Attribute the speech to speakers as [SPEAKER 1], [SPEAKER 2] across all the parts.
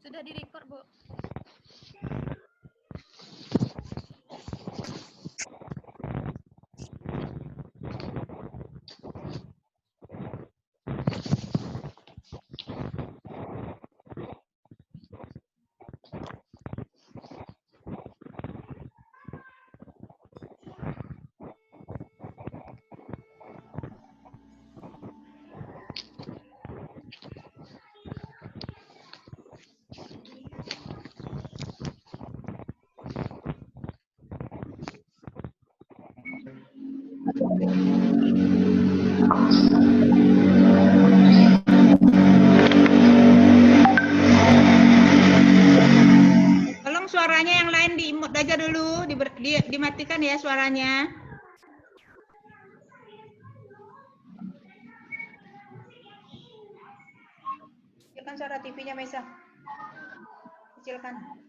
[SPEAKER 1] Sudah di-record, Bu. Tolong suaranya yang lain di-mute aja dulu, dimatikan ya suaranya. Kecilkan suara TV-nya, Mesa. Kecilkan.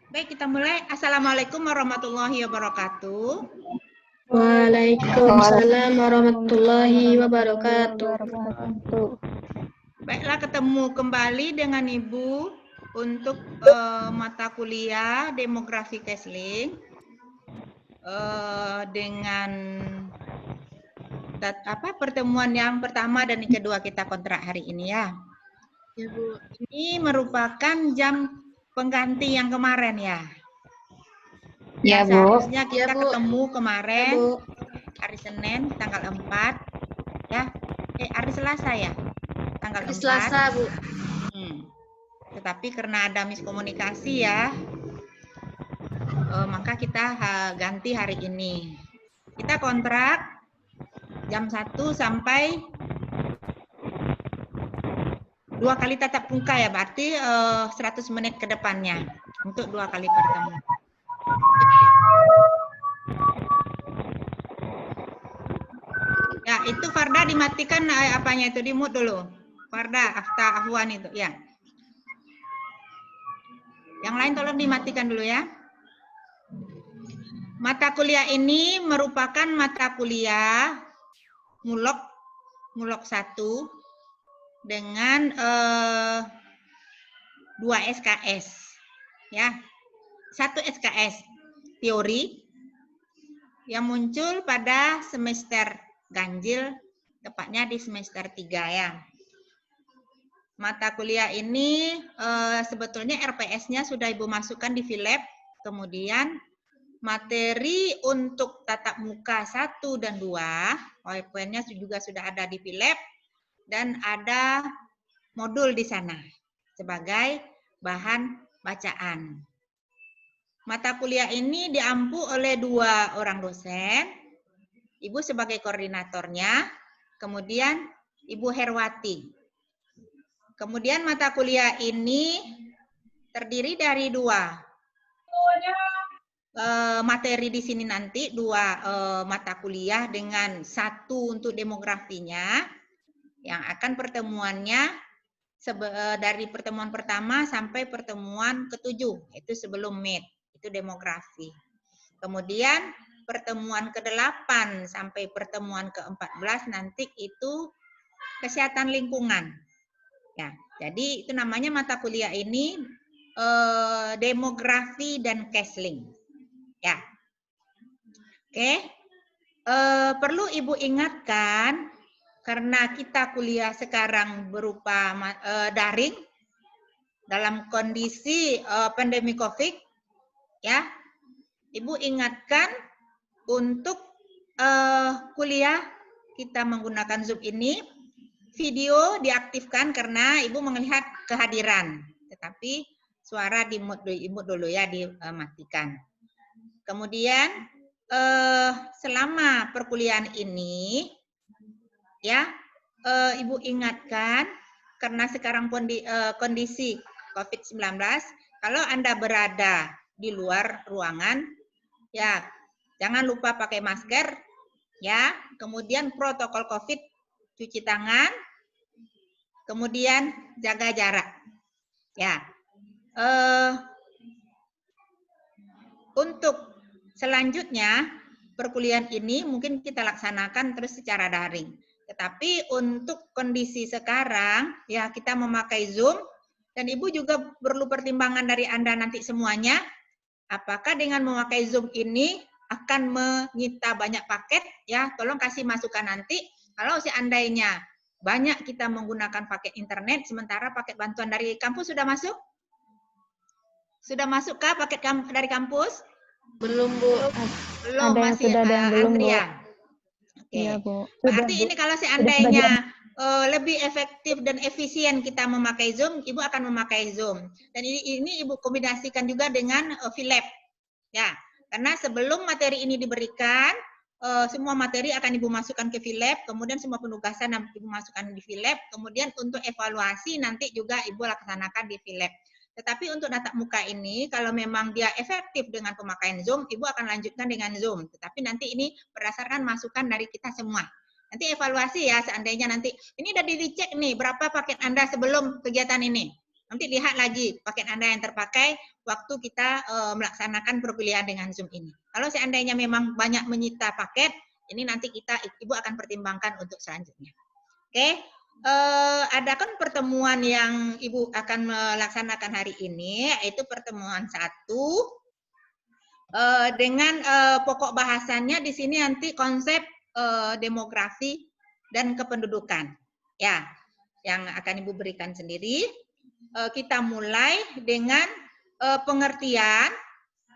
[SPEAKER 1] Baik, kita mulai. Assalamualaikum warahmatullahi wabarakatuh.
[SPEAKER 2] Waalaikumsalam warahmatullahi wabarakatuh.
[SPEAKER 1] Baiklah, ketemu kembali dengan Ibu untuk mata kuliah Demografi Kesling dengan pertemuan yang pertama dan yang kedua kita kontrak hari ini ya.
[SPEAKER 2] Ya, Bu.
[SPEAKER 1] Ini merupakan jam pengganti yang kemarin ya.
[SPEAKER 3] Ya, Bu.
[SPEAKER 1] Seharusnya kita
[SPEAKER 2] Ya, Bu.
[SPEAKER 1] ketemu kemarin
[SPEAKER 2] Ya, Bu.
[SPEAKER 1] hari Senin tanggal 4 ya. Hari Selasa ya. Tanggal
[SPEAKER 2] Hari
[SPEAKER 1] 4.
[SPEAKER 2] Selasa, Bu.
[SPEAKER 1] Tetapi karena ada miskomunikasi ya, maka kita ganti hari ini. Kita kontrak jam 1 sampai 2 kali tatap muka ya, berarti 100 menit ke depannya untuk 2 kali pertemuan. Ya, itu Farda dimatikan apanya itu, di-mute dulu. Farda, Afwan itu, ya. Yang lain tolong dimatikan dulu ya. Mata kuliah ini merupakan mata kuliah mulok 1 dengan 2 SKS. Ya. 1 SKS teori yang muncul pada semester ganjil, tepatnya di semester 3 ya. Mata kuliah ini sebetulnya RPS-nya sudah Ibu masukkan di Vilep, kemudian materi untuk tatap muka 1 dan 2, PowerPoint-nya juga sudah ada di Vilep, dan ada modul di sana sebagai bahan bacaan. Mata kuliah ini diampu oleh 2 orang dosen, Ibu sebagai koordinatornya, kemudian Ibu Herwati. Kemudian mata kuliah ini terdiri dari 2 materi di sini nanti, 2 mata kuliah dengan 1 untuk demografinya, yang akan pertemuannya dari pertemuan pertama sampai pertemuan ke-7, itu sebelum MIT, itu demografi. Kemudian pertemuan ke-8 sampai pertemuan ke-14 nanti itu kesehatan lingkungan. Ya, jadi itu namanya mata kuliah ini demografi dan Kesling. Ya, oke. Perlu Ibu ingatkan karena kita kuliah sekarang berupa daring dalam kondisi pandemi COVID, ya. Ibu ingatkan untuk kuliah kita menggunakan Zoom ini, video diaktifkan karena Ibu melihat kehadiran. Tetapi suara di-mute dulu ya, dimatikan. Kemudian selama perkuliahan ini ya, Ibu ingatkan karena sekarang kondisi COVID-19, kalau Anda berada di luar ruangan ya, jangan lupa pakai masker ya, kemudian protokol COVID, cuci tangan, kemudian jaga jarak. Ya, untuk selanjutnya perkuliahan ini mungkin kita laksanakan terus secara daring. Tetapi untuk kondisi sekarang ya kita memakai Zoom dan Ibu juga perlu pertimbangan dari Anda nanti semuanya. Apakah dengan memakai Zoom ini akan menyita banyak paket? Ya, tolong kasih masukan nanti. Kalau seandainya banyak kita menggunakan paket internet, sementara paket bantuan dari kampus sudah masuk? Sudah masukkah paket dari kampus?
[SPEAKER 2] Belum, Bu.
[SPEAKER 1] Belum,
[SPEAKER 3] Ada yang
[SPEAKER 1] masih
[SPEAKER 3] sudah, ada yang belum, Bu.
[SPEAKER 1] antrian. Oke.
[SPEAKER 3] Iya, Bu.
[SPEAKER 1] Berarti
[SPEAKER 3] Sudah, Bu.
[SPEAKER 1] ini kalau
[SPEAKER 3] Sudah
[SPEAKER 1] seandainya lebih efektif dan efisien kita memakai Zoom, Ibu akan memakai Zoom. Dan ini Ibu kombinasikan juga dengan VLab. Ya, karena sebelum materi ini diberikan, semua materi akan Ibu masukkan ke VLab, kemudian semua penugasan Ibu masukkan di VLab, kemudian untuk evaluasi nanti juga Ibu laksanakan di VLab. Tetapi untuk tatap muka ini, kalau memang dia efektif dengan pemakaian Zoom, Ibu akan lanjutkan dengan Zoom. Tetapi nanti ini berdasarkan masukan dari kita semua. Nanti evaluasi ya, seandainya nanti, ini udah dicek nih, berapa paket Anda sebelum kegiatan ini. Nanti lihat lagi paket Anda yang terpakai waktu kita melaksanakan perkuliahan dengan Zoom ini. Kalau seandainya memang banyak menyita paket, ini nanti Ibu akan pertimbangkan untuk selanjutnya. Oke, ada kan pertemuan yang Ibu akan melaksanakan hari ini, yaitu pertemuan 1 dengan pokok bahasannya di sini nanti konsep demografi dan kependudukan. Ya, yang akan Ibu berikan sendiri. Kita mulai dengan pengertian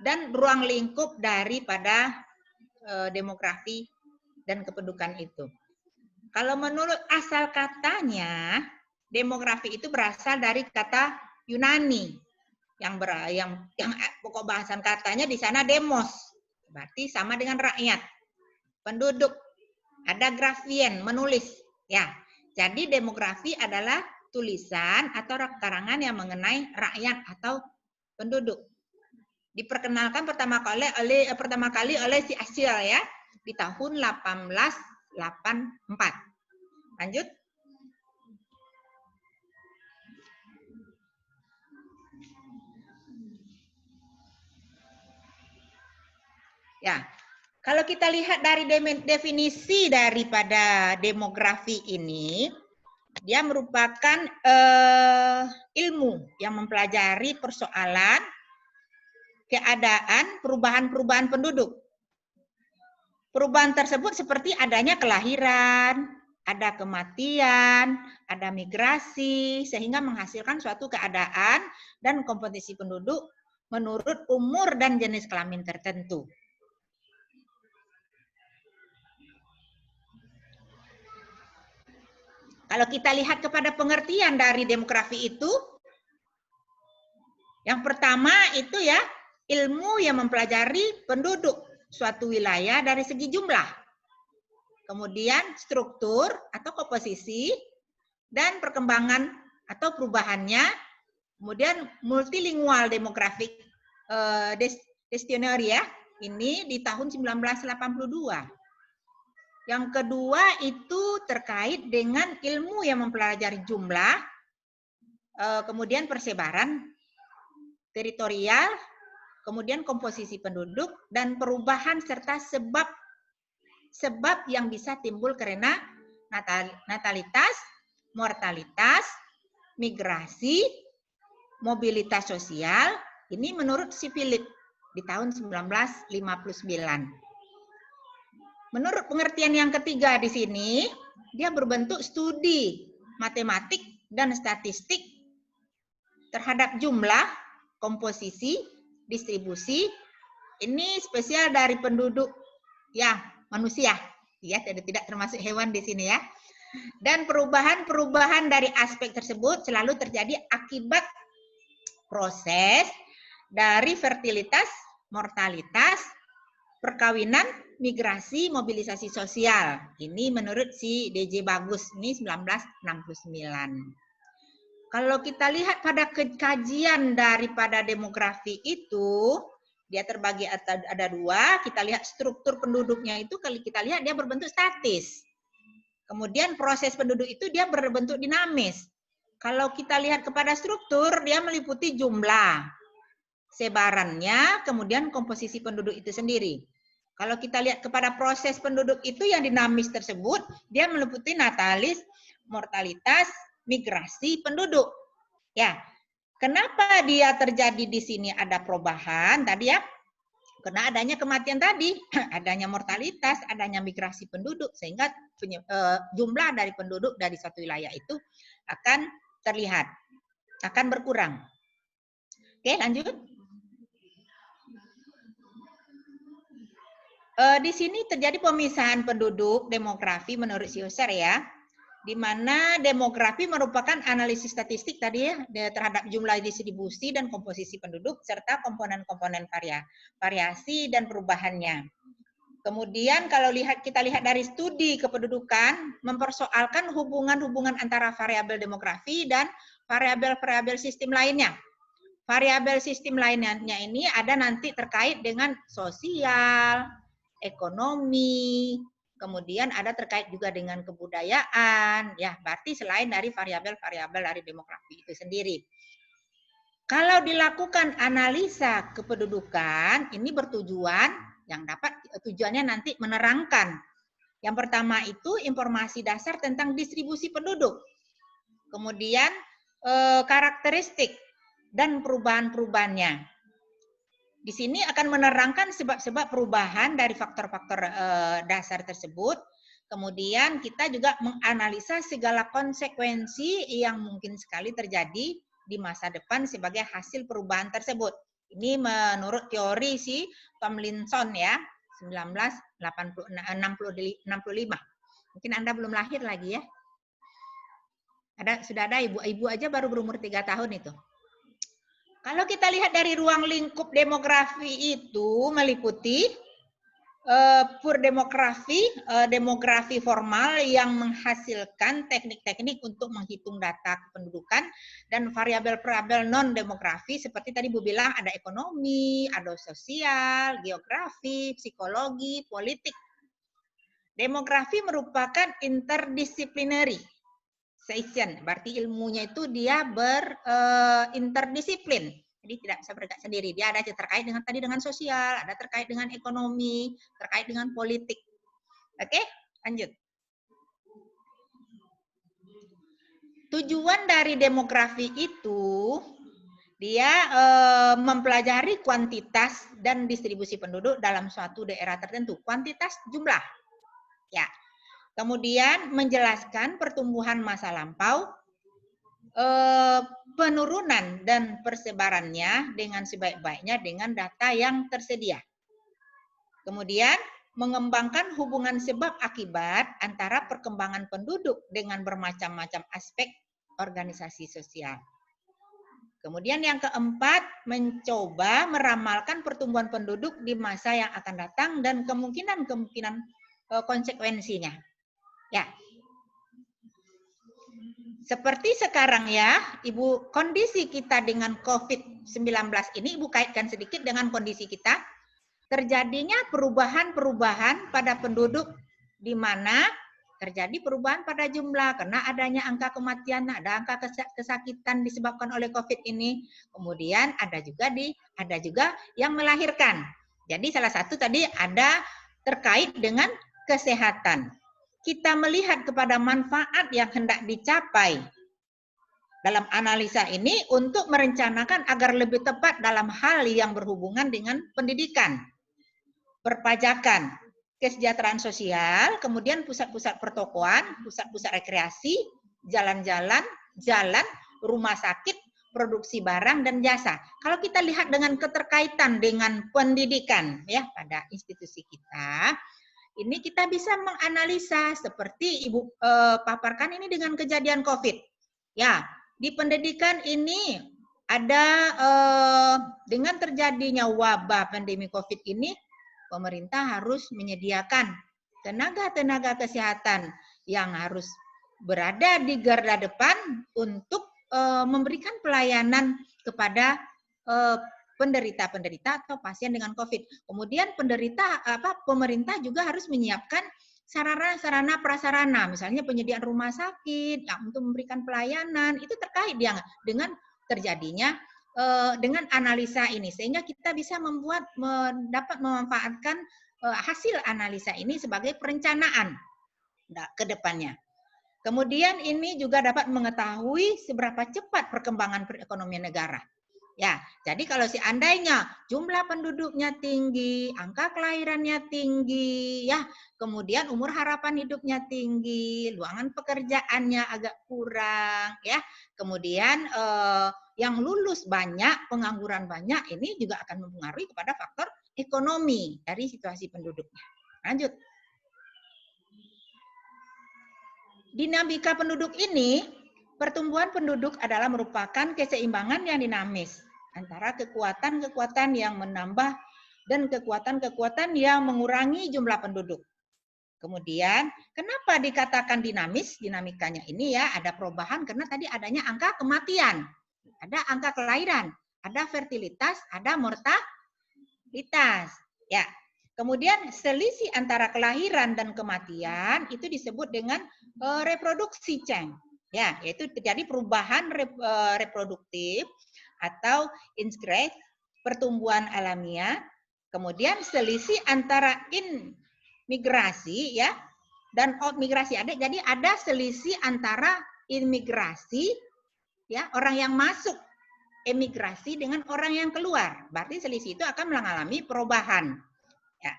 [SPEAKER 1] dan ruang lingkup daripada demografi dan kependudukan itu. Kalau menurut asal katanya, demografi itu berasal dari kata Yunani yang pokok bahasan katanya di sana demos, berarti sama dengan rakyat, penduduk, ada grafien, menulis, ya. Jadi demografi adalah tulisan atau karangan yang mengenai rakyat atau penduduk. Diperkenalkan pertama kali oleh si Asyil ya di tahun 1884. Lanjut. Ya, kalau kita lihat dari definisi daripada demografi ini, dia merupakan ilmu yang mempelajari persoalan, keadaan, perubahan-perubahan penduduk. Perubahan tersebut seperti adanya kelahiran, ada kematian, ada migrasi, sehingga menghasilkan suatu keadaan dan komposisi penduduk menurut umur dan jenis kelamin tertentu. Kalau kita lihat kepada pengertian dari demografi itu, yang pertama itu ya, ilmu yang mempelajari penduduk suatu wilayah dari segi jumlah. Kemudian struktur atau komposisi dan perkembangan atau perubahannya. Kemudian multilingual demographic dictionary ya, ini di tahun 1982. Yang kedua itu terkait dengan ilmu yang mempelajari jumlah, kemudian persebaran teritorial, kemudian komposisi penduduk, dan perubahan serta sebab yang bisa timbul karena natalitas, mortalitas, migrasi, mobilitas sosial. Ini menurut si Philip di tahun 1959. Menurut pengertian yang ketiga di sini, dia berbentuk studi matematik dan statistik terhadap jumlah, komposisi, distribusi. Ini spesial dari penduduk ya manusia, ya tidak termasuk hewan di sini ya. Dan perubahan-perubahan dari aspek tersebut selalu terjadi akibat proses dari fertilitas, mortalitas, perkawinan, migrasi, mobilisasi sosial. Ini menurut si DJ Bagus, ini 1969. Kalau kita lihat pada kajian daripada demografi itu, dia terbagi ada dua. Kita lihat struktur penduduknya itu, kalau kita lihat dia berbentuk statis. Kemudian proses penduduk itu dia berbentuk dinamis. Kalau kita lihat kepada struktur, dia meliputi jumlah, sebarannya, kemudian komposisi penduduk itu sendiri. Kalau kita lihat kepada proses penduduk itu yang dinamis tersebut, dia meliputi natalis, mortalitas, migrasi penduduk. Ya, kenapa dia terjadi di sini ada perubahan tadi ya? Karena adanya kematian tadi, adanya mortalitas, adanya migrasi penduduk, sehingga jumlah dari penduduk dari suatu wilayah itu akan terlihat, akan berkurang. Oke, lanjut. Di sini terjadi pemisahan penduduk demografi menurut Siuser ya, di mana demografi merupakan analisis statistik tadi ya terhadap jumlah distribusi dan komposisi penduduk serta komponen-komponen variasi dan perubahannya. Kemudian kalau kita lihat dari studi kependudukan mempersoalkan hubungan-hubungan antara variabel demografi dan variabel-variabel sistem lainnya. Variabel sistem lainnya ini ada nanti terkait dengan sosial, ekonomi, kemudian ada terkait juga dengan kebudayaan, ya berarti selain dari variabel-variabel dari demografi itu sendiri. Kalau dilakukan analisa kependudukan, ini bertujuan yang dapat tujuannya nanti menerangkan. Yang pertama itu informasi dasar tentang distribusi penduduk, kemudian karakteristik dan perubahan-perubahannya. Di sini akan menerangkan sebab-sebab perubahan dari faktor-faktor dasar tersebut. Kemudian kita juga menganalisa segala konsekuensi yang mungkin sekali terjadi di masa depan sebagai hasil perubahan tersebut. Ini menurut teori si Tomlinson ya, 1965. Mungkin Anda belum lahir lagi ya. Sudah ada ibu aja baru berumur 3 tahun itu. Kalau kita lihat dari ruang lingkup demografi itu meliputi demografi formal yang menghasilkan teknik-teknik untuk menghitung data kependudukan dan variabel-variabel non-demografi seperti tadi Bu bilang ada ekonomi, ada sosial, geografi, psikologi, politik. Demografi merupakan interdisciplinary science, berarti ilmunya itu dia berinterdisiplin. Jadi tidak bisa bergerak sendiri. Dia ada terkait dengan tadi dengan sosial, ada terkait dengan ekonomi, terkait dengan politik. Oke, lanjut. Tujuan dari demografi itu dia mempelajari kuantitas dan distribusi penduduk dalam suatu daerah tertentu. Kuantitas jumlah. Ya. Kemudian menjelaskan pertumbuhan masa lampau, penurunan dan persebarannya dengan sebaik-baiknya dengan data yang tersedia. Kemudian mengembangkan hubungan sebab akibat antara perkembangan penduduk dengan bermacam-macam aspek organisasi sosial. Kemudian yang keempat, mencoba meramalkan pertumbuhan penduduk di masa yang akan datang dan kemungkinan-kemungkinan konsekuensinya. Ya, seperti sekarang ya, Ibu, kondisi kita dengan COVID-19 ini, Ibu kaitkan sedikit dengan kondisi kita. Terjadinya perubahan-perubahan pada penduduk di mana terjadi perubahan pada jumlah karena adanya angka kematian, ada angka kesakitan disebabkan oleh COVID ini. Kemudian ada juga yang melahirkan. Jadi salah satu tadi ada terkait dengan kesehatan. Kita melihat kepada manfaat yang hendak dicapai dalam analisa ini untuk merencanakan agar lebih tepat dalam hal yang berhubungan dengan pendidikan, perpajakan, kesejahteraan sosial, kemudian pusat-pusat pertokoan, pusat-pusat rekreasi, jalan-jalan, rumah sakit, produksi barang dan jasa. Kalau kita lihat dengan keterkaitan dengan pendidikan ya pada institusi kita, ini kita bisa menganalisa seperti Ibu paparkan ini dengan kejadian COVID. Ya, di pendidikan ini ada dengan terjadinya wabah pandemi COVID ini, pemerintah harus menyediakan tenaga-tenaga kesehatan yang harus berada di garda depan untuk memberikan pelayanan kepada penderita-penderita atau pasien dengan COVID. Kemudian pemerintah juga harus menyiapkan sarana prasarana, misalnya penyediaan rumah sakit ya, untuk memberikan pelayanan, itu terkait dengan terjadinya dengan analisa ini, sehingga kita bisa dapat memanfaatkan hasil analisa ini sebagai perencanaan ke depannya. Kemudian ini juga dapat mengetahui seberapa cepat perkembangan perekonomian negara. Ya, jadi kalau seandainya jumlah penduduknya tinggi, angka kelahirannya tinggi, ya, kemudian umur harapan hidupnya tinggi, lowongan pekerjaannya agak kurang, ya, kemudian yang lulus banyak, pengangguran banyak, ini juga akan mempengaruhi kepada faktor ekonomi dari situasi penduduknya. Lanjut. Dinamika penduduk ini, pertumbuhan penduduk adalah merupakan keseimbangan yang dinamis antara kekuatan-kekuatan yang menambah dan kekuatan-kekuatan yang mengurangi jumlah penduduk. Kemudian, kenapa dikatakan dinamis? Dinamikanya ini ya, ada perubahan karena tadi adanya angka kematian, ada angka kelahiran, ada fertilitas, ada mortalitas. Ya. Kemudian selisih antara kelahiran dan kematian itu disebut dengan reproduksi, Ceng. Ya, yaitu terjadi perubahan reproduktif atau ingress, pertumbuhan alamiah. Kemudian selisih antara imigrasi ya dan outmigrasi. Jadi ada selisih antara imigrasi ya, orang yang masuk emigrasi dengan orang yang keluar. Berarti selisih itu akan mengalami perubahan. Ya.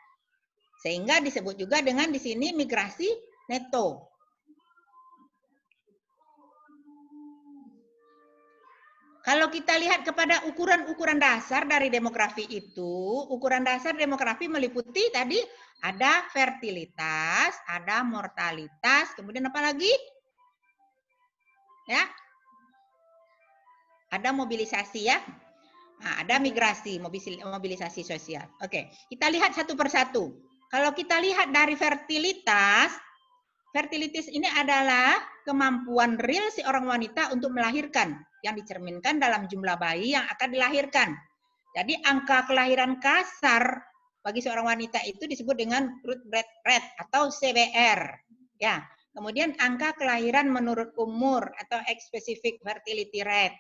[SPEAKER 1] Sehingga disebut juga dengan di sini migrasi neto. Kalau kita lihat kepada ukuran-ukuran dasar dari demografi itu, ukuran dasar demografi meliputi tadi ada fertilitas, ada mortalitas, kemudian apa lagi? Ya. Ada mobilisasi ya. Nah, ada migrasi, mobilisasi sosial. Oke, kita lihat satu persatu. Kalau kita lihat dari fertilitas ini adalah kemampuan real seorang wanita untuk melahirkan yang dicerminkan dalam jumlah bayi yang akan dilahirkan. Jadi angka kelahiran kasar bagi seorang wanita itu disebut dengan growth rate atau CBR. Ya. Kemudian angka kelahiran menurut umur atau X-specific fertility rate.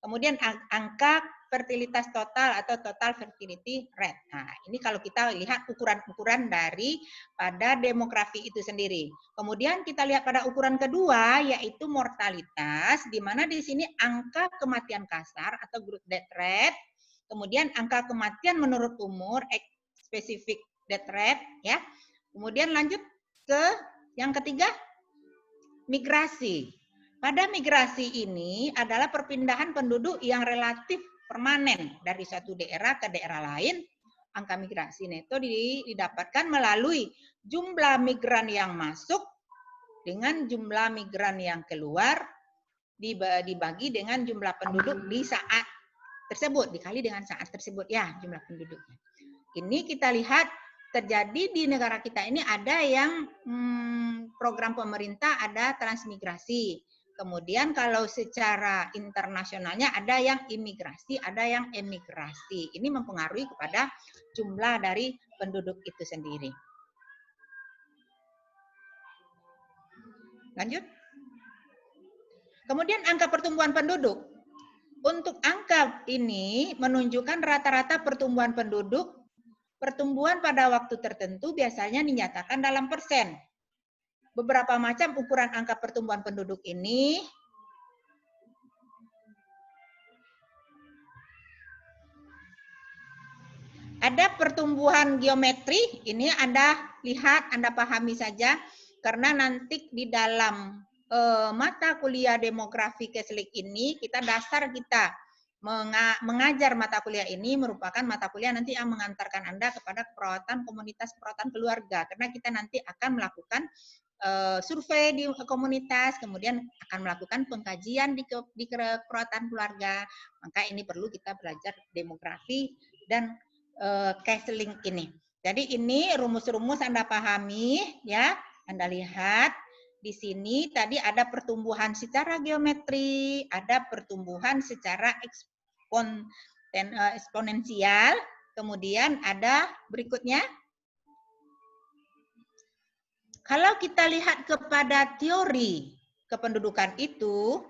[SPEAKER 1] Kemudian angka fertilitas total atau total fertility rate. Nah, ini kalau kita lihat ukuran-ukuran dari pada demografi itu sendiri. Kemudian kita lihat pada ukuran kedua yaitu mortalitas, di mana di sini angka kematian kasar atau growth death rate. Kemudian angka kematian menurut umur specific death rate ya. Kemudian lanjut ke yang ketiga, migrasi. Pada migrasi ini adalah perpindahan penduduk yang relatif permanen dari satu daerah ke daerah lain. Angka migrasi neto didapatkan melalui jumlah migran yang masuk dengan jumlah migran yang keluar dibagi dengan jumlah penduduk di saat tersebut, dikali dengan saat tersebut ya jumlah penduduknya. Ini kita lihat terjadi di negara kita ini ada yang program pemerintah ada transmigrasi. Kemudian kalau secara internasionalnya ada yang imigrasi, ada yang emigrasi. Ini mempengaruhi kepada jumlah dari penduduk itu sendiri. Lanjut. Kemudian angka pertumbuhan penduduk. Untuk angka ini menunjukkan rata-rata pertumbuhan penduduk. Pertumbuhan pada waktu tertentu biasanya dinyatakan dalam persen. Beberapa macam ukuran angka pertumbuhan penduduk ini ada pertumbuhan geometri, ini Anda lihat, Anda pahami saja, karena nanti di dalam mata kuliah demografi Keslik ini, kita mengajar mata kuliah ini merupakan mata kuliah nanti yang mengantarkan Anda kepada perawatan komunitas, perawatan keluarga, karena kita nanti akan melakukan survei di komunitas, kemudian akan melakukan pengkajian di kekuatan keluarga. Maka ini perlu kita belajar demografi dan counseling ini. Jadi ini rumus-rumus Anda pahami ya, Anda lihat di sini tadi ada pertumbuhan secara geometri, ada pertumbuhan secara eksponensial, kemudian ada berikutnya. Kalau kita lihat kepada teori kependudukan itu,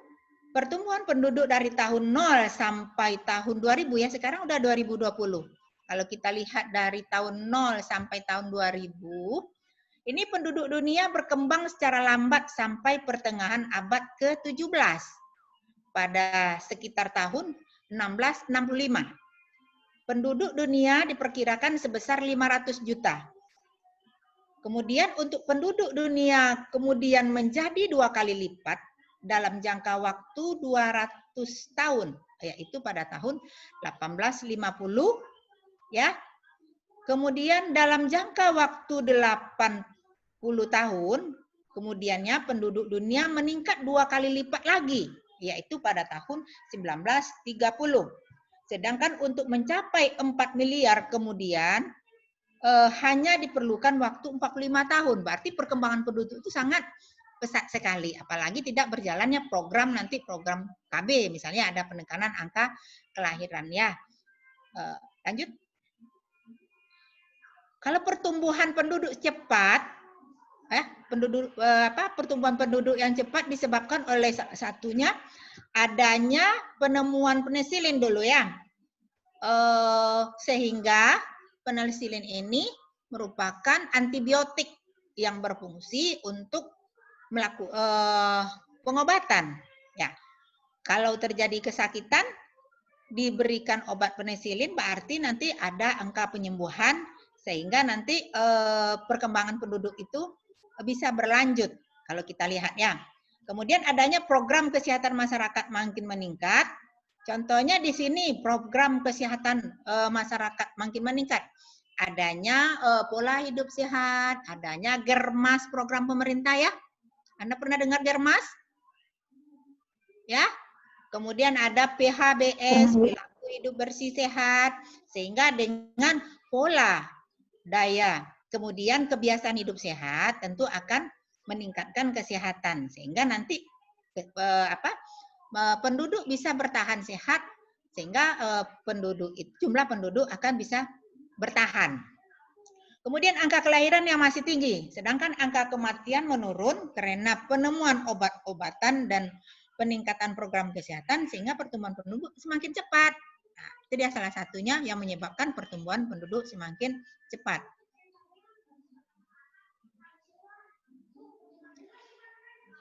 [SPEAKER 1] pertumbuhan penduduk dari tahun 0 sampai tahun 2000 ya, sekarang udah 2020. Kalau kita lihat dari tahun 0 sampai tahun 2000, ini penduduk dunia berkembang secara lambat sampai pertengahan abad ke-17 pada sekitar tahun 1665. Penduduk dunia diperkirakan sebesar 500 juta. Kemudian untuk penduduk dunia kemudian menjadi 2 kali lipat dalam jangka waktu 200 tahun, yaitu pada tahun 1850 ya. Kemudian dalam jangka waktu 80 tahun, kemudiannya penduduk dunia meningkat 2 kali lipat lagi, yaitu pada tahun 1930. Sedangkan untuk mencapai 4 miliar kemudian hanya diperlukan waktu 45 tahun. Berarti perkembangan penduduk itu sangat pesat sekali. Apalagi tidak berjalannya program KB. Misalnya ada penekanan angka kelahiran ya. Lanjut. Kalau pertumbuhan penduduk cepat, pertumbuhan penduduk yang cepat disebabkan oleh satunya adanya penemuan penisilin dulu ya. Sehingga penisilin ini merupakan antibiotik yang berfungsi untuk melakukan pengobatan. Ya, kalau terjadi kesakitan diberikan obat penisilin, berarti nanti ada angka penyembuhan sehingga nanti perkembangan penduduk itu bisa berlanjut. Kalau kita lihat ya. Kemudian adanya program kesehatan masyarakat makin meningkat. Contohnya di sini program kesehatan masyarakat makin meningkat. Adanya pola hidup sehat, adanya Germas program pemerintah ya. Anda pernah dengar Germas? Ya. Kemudian ada PHBS, perilaku hidup bersih sehat, sehingga dengan pola daya, kemudian kebiasaan hidup sehat tentu akan meningkatkan kesehatan sehingga nanti penduduk bisa bertahan sehat sehingga jumlah penduduk akan bisa bertahan. Kemudian angka kelahiran yang masih tinggi, sedangkan angka kematian menurun karena penemuan obat-obatan dan peningkatan program kesehatan sehingga pertumbuhan penduduk semakin cepat. Nah, itu dia salah satunya yang menyebabkan pertumbuhan penduduk semakin cepat.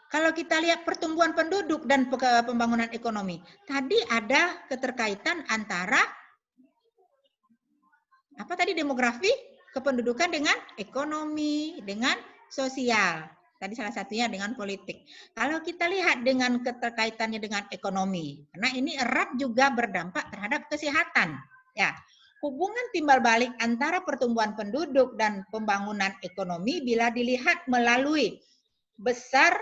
[SPEAKER 1] Kalau kita lihat pertumbuhan penduduk dan pembangunan ekonomi, tadi ada keterkaitan antara apa tadi demografi, kependudukan dengan ekonomi, dengan sosial. Tadi salah satunya dengan politik. Kalau kita lihat dengan keterkaitannya dengan ekonomi, karena ini erat juga berdampak terhadap kesehatan. Ya, hubungan timbal balik antara pertumbuhan penduduk dan pembangunan ekonomi bila dilihat melalui besar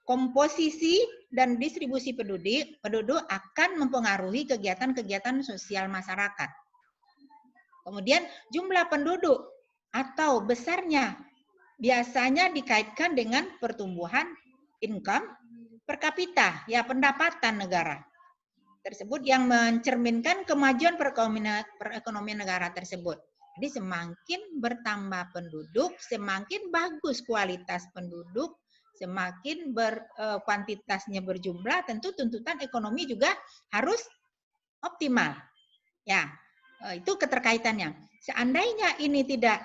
[SPEAKER 1] komposisi dan distribusi penduduk akan mempengaruhi kegiatan-kegiatan sosial masyarakat. Kemudian jumlah penduduk atau besarnya biasanya dikaitkan dengan pertumbuhan income per kapita, ya pendapatan negara tersebut yang mencerminkan kemajuan perekonomian negara tersebut. Jadi semakin bertambah penduduk, semakin bagus kualitas penduduk, semakin kuantitasnya berjumlah, tentu tuntutan ekonomi juga harus optimal. Ya, itu keterkaitannya. Seandainya ini tidak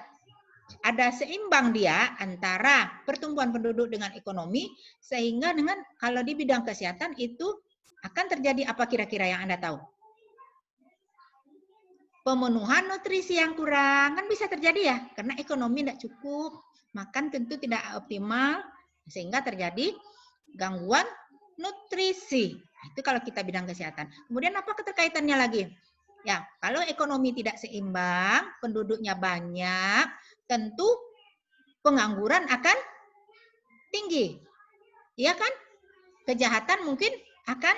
[SPEAKER 1] ada seimbang dia antara pertumbuhan penduduk dengan ekonomi, sehingga dengan kalau di bidang kesehatan itu akan terjadi apa kira-kira yang Anda tahu? Pemenuhan nutrisi yang kurang, kan bisa terjadi ya, karena ekonomi tidak cukup, makan tentu tidak optimal, sehingga terjadi gangguan nutrisi. Itu kalau kita bidang kesehatan. Kemudian apa keterkaitannya lagi? Ya, kalau ekonomi tidak seimbang, penduduknya banyak, tentu pengangguran akan tinggi. Iya kan? Kejahatan mungkin akan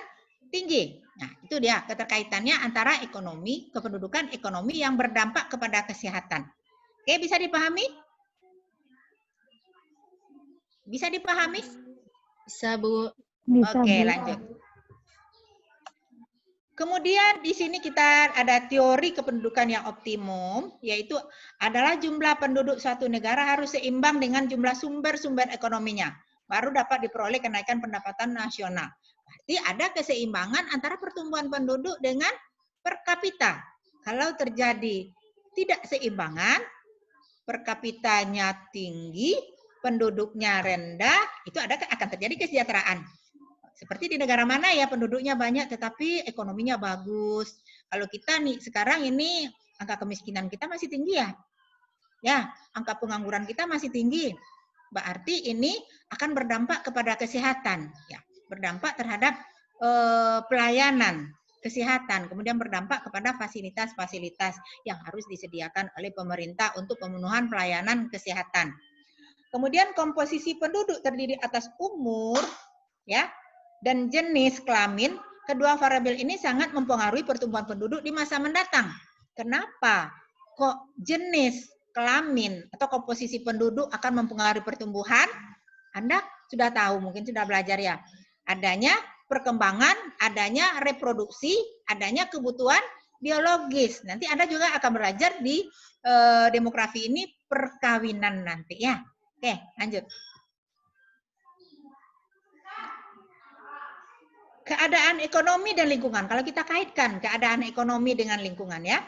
[SPEAKER 1] tinggi. Nah, itu dia keterkaitannya antara ekonomi, kependudukan ekonomi yang berdampak kepada kesehatan. Oke, bisa dipahami? Bisa dipahami?
[SPEAKER 2] Bisa, Bu.
[SPEAKER 1] Oke, lanjut. Kemudian di sini kita ada teori kependudukan yang optimum, yaitu adalah jumlah penduduk suatu negara harus seimbang dengan jumlah sumber-sumber ekonominya. Baru dapat diperoleh kenaikan pendapatan nasional. Berarti ada keseimbangan antara pertumbuhan penduduk dengan per kapita. Kalau terjadi tidak seimbangan, per kapitanya tinggi, penduduknya rendah, itu akan terjadi kesejahteraan. Seperti di negara mana ya penduduknya banyak tetapi ekonominya bagus. Kalau kita nih sekarang ini angka kemiskinan kita masih tinggi ya. Ya, angka pengangguran kita masih tinggi. Berarti ini akan berdampak kepada kesehatan, ya. Berdampak terhadap pelayanan kesehatan, kemudian berdampak kepada fasilitas-fasilitas yang harus disediakan oleh pemerintah untuk pemenuhan pelayanan kesehatan. Kemudian komposisi penduduk terdiri atas umur, ya, dan jenis kelamin. Kedua variabel ini sangat mempengaruhi pertumbuhan penduduk di masa mendatang. Kenapa? Kok jenis kelamin atau komposisi penduduk akan mempengaruhi pertumbuhan? Anda sudah tahu, mungkin sudah belajar ya. Adanya perkembangan, adanya reproduksi, adanya kebutuhan biologis. Nanti Anda juga akan belajar di demografi ini perkawinan nanti ya. Oke, lanjut. Keadaan ekonomi dan lingkungan. Kalau kita kaitkan keadaan ekonomi dengan lingkungan ya.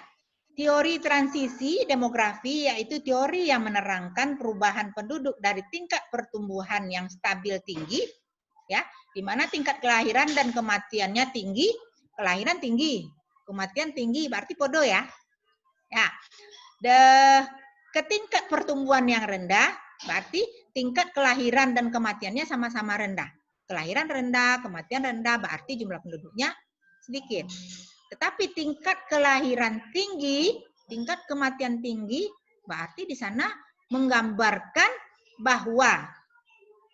[SPEAKER 1] Teori transisi demografi yaitu teori yang menerangkan perubahan penduduk dari tingkat pertumbuhan yang stabil tinggi ya, di mana tingkat kelahiran dan kematiannya tinggi, kelahiran tinggi, kematian tinggi, berarti podo ya. Ya. Ke tingkat pertumbuhan yang rendah, berarti tingkat kelahiran dan kematiannya sama-sama rendah. Kelahiran rendah, kematian rendah, berarti jumlah penduduknya sedikit. Tetapi tingkat kelahiran tinggi, tingkat kematian tinggi, berarti di sana menggambarkan bahwa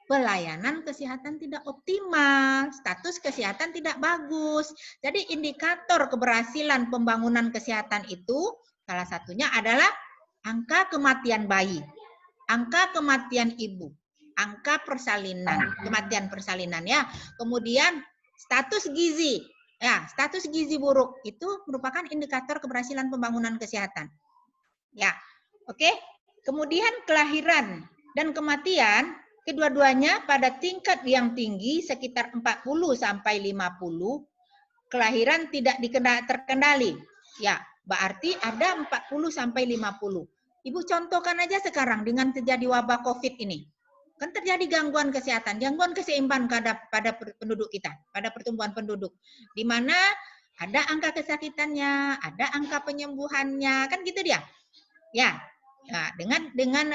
[SPEAKER 1] pelayanan kesehatan tidak optimal, status kesehatan tidak bagus. Jadi indikator keberhasilan pembangunan kesehatan itu salah satunya adalah angka kematian bayi, angka kematian ibu, angka persalinan, kematian persalinan ya. Kemudian status gizi. Ya, status gizi buruk itu merupakan indikator keberhasilan pembangunan kesehatan. Ya, oke. Kemudian kelahiran dan kematian kedua-duanya pada tingkat yang tinggi sekitar 40 sampai 50. Kelahiran tidak terkendali. Ya, berarti ada 40 sampai 50. Ibu contohkan aja sekarang dengan terjadi wabah Covid ini. Kan terjadi gangguan kesehatan, gangguan keseimbangan pada penduduk kita, pada pertumbuhan penduduk. Di mana ada angka kesakitannya, ada angka penyembuhannya, kan gitu dia. Ya, nah, dengan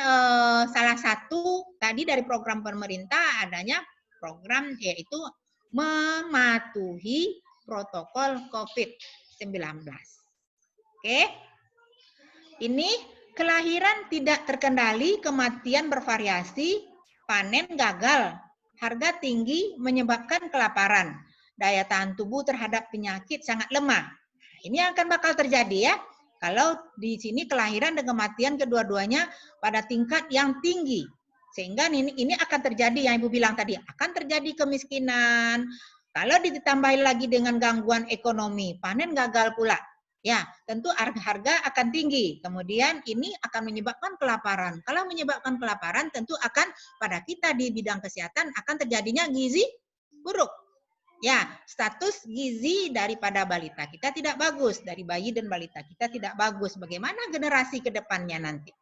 [SPEAKER 1] salah satu tadi dari program pemerintah adanya program yaitu mematuhi protokol COVID-19. Oke. Ini kelahiran tidak terkendali, kematian bervariasi, panen gagal, harga tinggi menyebabkan kelaparan, daya tahan tubuh terhadap penyakit sangat lemah. Ini akan bakal terjadi ya, kalau di sini kelahiran dan kematian kedua-duanya pada tingkat yang tinggi. Sehingga ini akan terjadi yang Ibu bilang tadi, akan terjadi kemiskinan. Kalau ditambah lagi dengan gangguan ekonomi, panen gagal pula. Ya, tentu harga akan tinggi. Kemudian ini akan menyebabkan kelaparan. Kalau menyebabkan kelaparan, tentu akan pada kita di bidang kesehatan akan terjadinya gizi buruk. Ya, status gizi daripada balita kita tidak bagus. Dari bayi dan balita kita tidak bagus. Bagaimana generasi ke depannya nanti?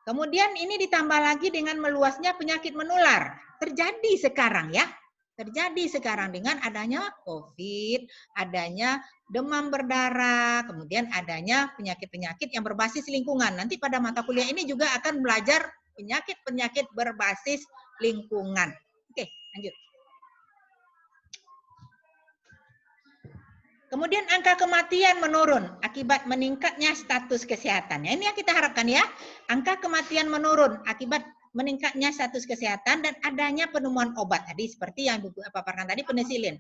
[SPEAKER 1] Kemudian ini ditambah lagi dengan meluasnya penyakit menular. Terjadi sekarang ya. Terjadi sekarang dengan adanya COVID, adanya demam berdarah, kemudian adanya penyakit-penyakit yang berbasis lingkungan. Nanti pada mata kuliah ini juga akan belajar penyakit-penyakit berbasis lingkungan. Oke, lanjut. Kemudian angka kematian menurun akibat meningkatnya status kesehatan. Ini yang kita harapkan ya. Angka kematian menurun akibat meningkatnya status kesehatan dan adanya penemuan obat tadi seperti yang Ibu paparkan tadi, penisilin.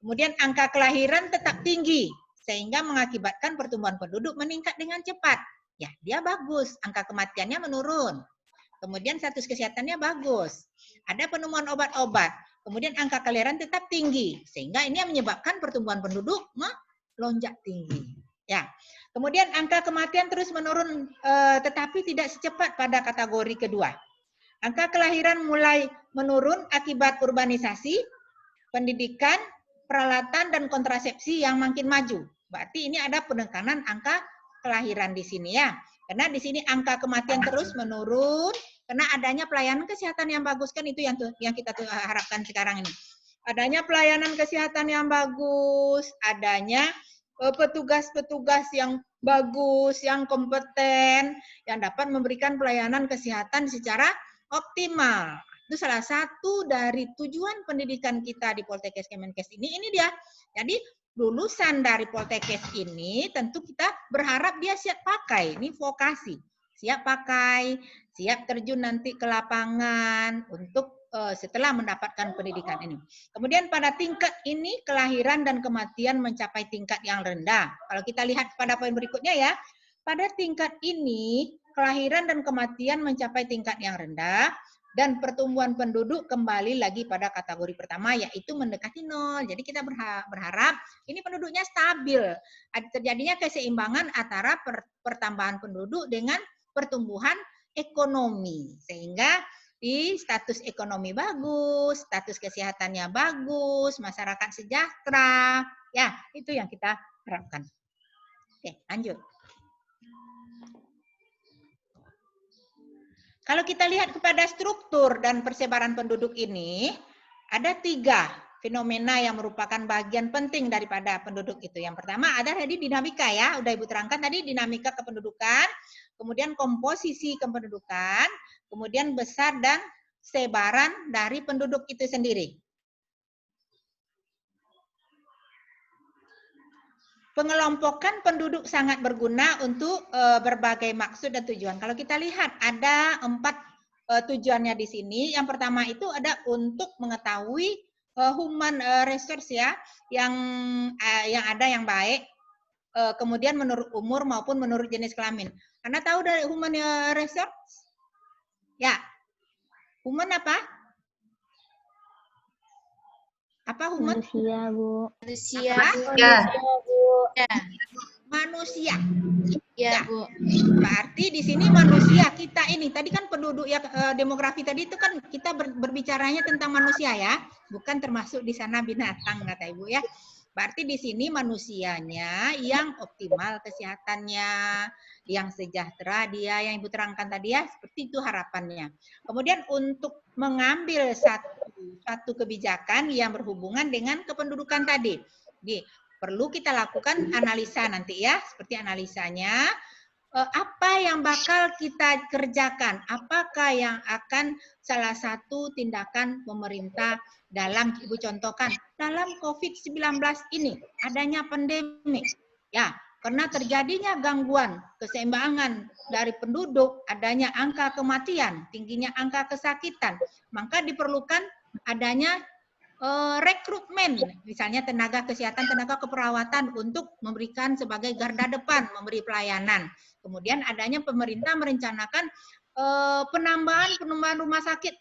[SPEAKER 1] Kemudian angka kelahiran tetap tinggi sehingga mengakibatkan pertumbuhan penduduk meningkat dengan cepat. Ya, dia bagus, angka kematiannya menurun. Kemudian status kesehatannya bagus. Ada penemuan obat-obat. Kemudian angka kelahiran tetap tinggi sehingga ini yang menyebabkan pertumbuhan penduduk melonjak tinggi. Ya. Kemudian angka kematian terus menurun tetapi tidak secepat pada kategori kedua. Angka kelahiran mulai menurun akibat urbanisasi, pendidikan, peralatan, dan kontrasepsi yang makin maju. Berarti ini ada penekanan angka kelahiran di sini ya. Karena di sini angka kematian terus menurun, karena adanya pelayanan kesehatan yang bagus, kan itu yang kita harapkan sekarang ini. Adanya pelayanan kesehatan yang bagus, adanya petugas-petugas yang bagus, yang kompeten, yang dapat memberikan pelayanan kesehatan secara optimal. Itu salah satu dari tujuan pendidikan kita di Poltekkes Kemenkes ini dia. Jadi lulusan dari Poltekkes ini tentu kita berharap dia siap pakai, ini vokasi. Siap pakai, siap terjun nanti ke lapangan untuk setelah mendapatkan pendidikan ini. Kemudian pada tingkat ini kelahiran dan kematian mencapai tingkat yang rendah. Kalau kita lihat pada poin berikutnya ya, pada tingkat ini kelahiran dan kematian mencapai tingkat yang rendah dan pertumbuhan penduduk kembali lagi pada kategori pertama yaitu mendekati 0. Jadi kita berharap ini penduduknya stabil. Terjadinya keseimbangan antara pertambahan penduduk dengan pertumbuhan ekonomi sehingga di status ekonomi bagus, status kesehatannya bagus, masyarakat sejahtera. Ya, itu yang kita harapkan. Oke, lanjut. Kalau kita lihat kepada struktur dan persebaran penduduk ini, ada 3 fenomena yang merupakan bagian penting daripada penduduk itu. Yang pertama ada tadi dinamika ya, udah Ibu terangkan tadi dinamika kependudukan, kemudian komposisi kependudukan, kemudian besar dan sebaran dari penduduk itu sendiri. Pengelompokan penduduk sangat berguna untuk berbagai maksud dan tujuan. Kalau kita lihat ada 4 tujuannya di sini. Yang pertama itu ada untuk mengetahui human resource ya, yang ada yang baik. Kemudian menurut umur maupun menurut jenis kelamin. Anda tahu dari human resource? Ya, human apa? Apa human?
[SPEAKER 3] Manusia, Bu.
[SPEAKER 2] Manusia.
[SPEAKER 1] Manusia.
[SPEAKER 2] Ya, Bu.
[SPEAKER 1] Berarti di sini manusia kita ini tadi kan penduduk ya demografi tadi itu kan kita berbicaranya tentang manusia ya, bukan termasuk di sana binatang kata Ibu ya. Berarti di sini manusianya yang optimal kesehatannya, yang sejahtera dia yang Ibu terangkan tadi ya, seperti itu harapannya. Kemudian untuk mengambil satu kebijakan yang berhubungan dengan kependudukan tadi. Perlu kita lakukan analisa nanti ya, seperti analisanya, apa yang bakal kita kerjakan, apakah yang akan salah satu tindakan pemerintah dalam, Ibu contohkan, dalam COVID-19 ini, adanya pandemi, ya, karena terjadinya gangguan keseimbangan dari penduduk, adanya angka kematian, tingginya angka kesakitan, maka diperlukan adanya rekrutmen, misalnya tenaga kesehatan, tenaga keperawatan untuk memberikan sebagai garda depan, memberi pelayanan. Kemudian adanya pemerintah merencanakan penambahan rumah sakit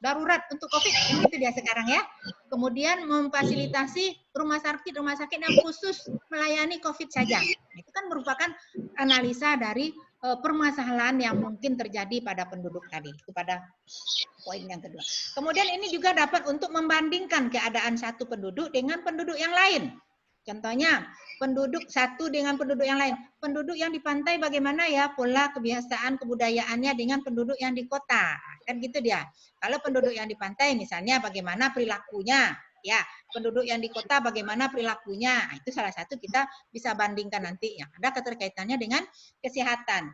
[SPEAKER 1] darurat untuk COVID, itu dia sekarang ya. Kemudian memfasilitasi rumah sakit yang khusus melayani COVID saja. Itu kan merupakan analisa dari permasalahan yang mungkin terjadi pada penduduk tadi. Itu pada poin yang kedua. Kemudian ini juga dapat untuk membandingkan keadaan satu penduduk dengan penduduk yang lain. Contohnya, penduduk satu dengan penduduk yang lain. Penduduk yang di pantai bagaimana ya pola kebiasaan kebudayaannya dengan penduduk yang di kota. Kan gitu dia. Kalau penduduk yang di pantai misalnya bagaimana perilakunya. Ya, penduduk yang di kota bagaimana perilakunya. Nah, itu salah satu kita bisa bandingkan nanti yang ada keterkaitannya dengan kesehatan.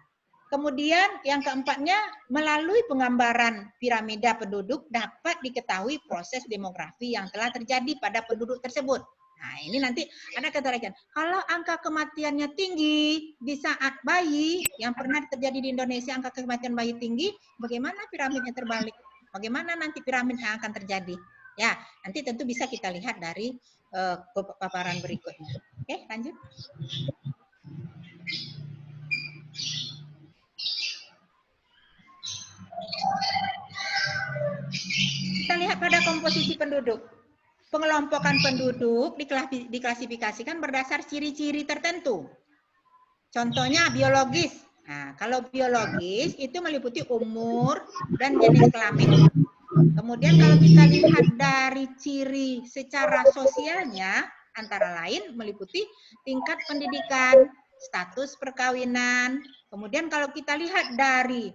[SPEAKER 1] Kemudian yang keempatnya, melalui penggambaran piramida penduduk dapat diketahui proses demografi yang telah terjadi pada penduduk tersebut. Nah, ini nanti ada keterkaitan. Kalau angka kematiannya tinggi di saat bayi, yang pernah terjadi di Indonesia angka kematian bayi tinggi, bagaimana piramidnya terbalik? Bagaimana nanti piramid yang akan terjadi? Ya, nanti tentu bisa kita lihat dari paparan berikutnya. Oke, lanjut. Kita lihat pada komposisi penduduk. Pengelompokan penduduk diklasifikasikan berdasar ciri-ciri tertentu. Contohnya biologis. Nah, kalau biologis itu meliputi umur dan jenis kelamin. Kemudian kalau kita lihat dari ciri secara sosialnya, antara lain meliputi tingkat pendidikan, status perkawinan. Kemudian kalau kita lihat dari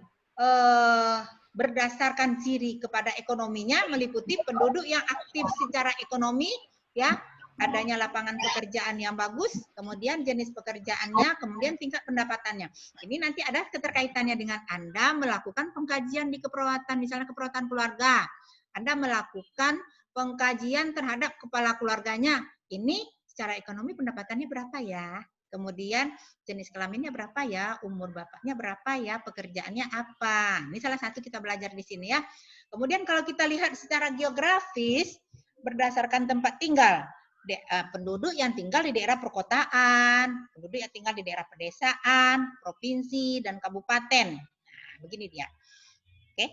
[SPEAKER 1] berdasarkan ciri kepada ekonominya, meliputi penduduk yang aktif secara ekonomi, ya, adanya lapangan pekerjaan yang bagus, kemudian jenis pekerjaannya, kemudian tingkat pendapatannya. Ini nanti ada keterkaitannya dengan Anda melakukan pengkajian di keperawatan, misalnya keperawatan keluarga. Anda melakukan pengkajian terhadap kepala keluarganya. Ini secara ekonomi pendapatannya berapa ya? Kemudian jenis kelaminnya berapa ya? Umur bapaknya berapa ya? Pekerjaannya apa? Ini salah satu kita belajar di sini ya. Kemudian kalau kita lihat secara geografis, berdasarkan tempat tinggal. Penduduk yang tinggal di daerah perkotaan, penduduk yang tinggal di daerah pedesaan, provinsi, dan kabupaten. Nah, begini dia. Oke.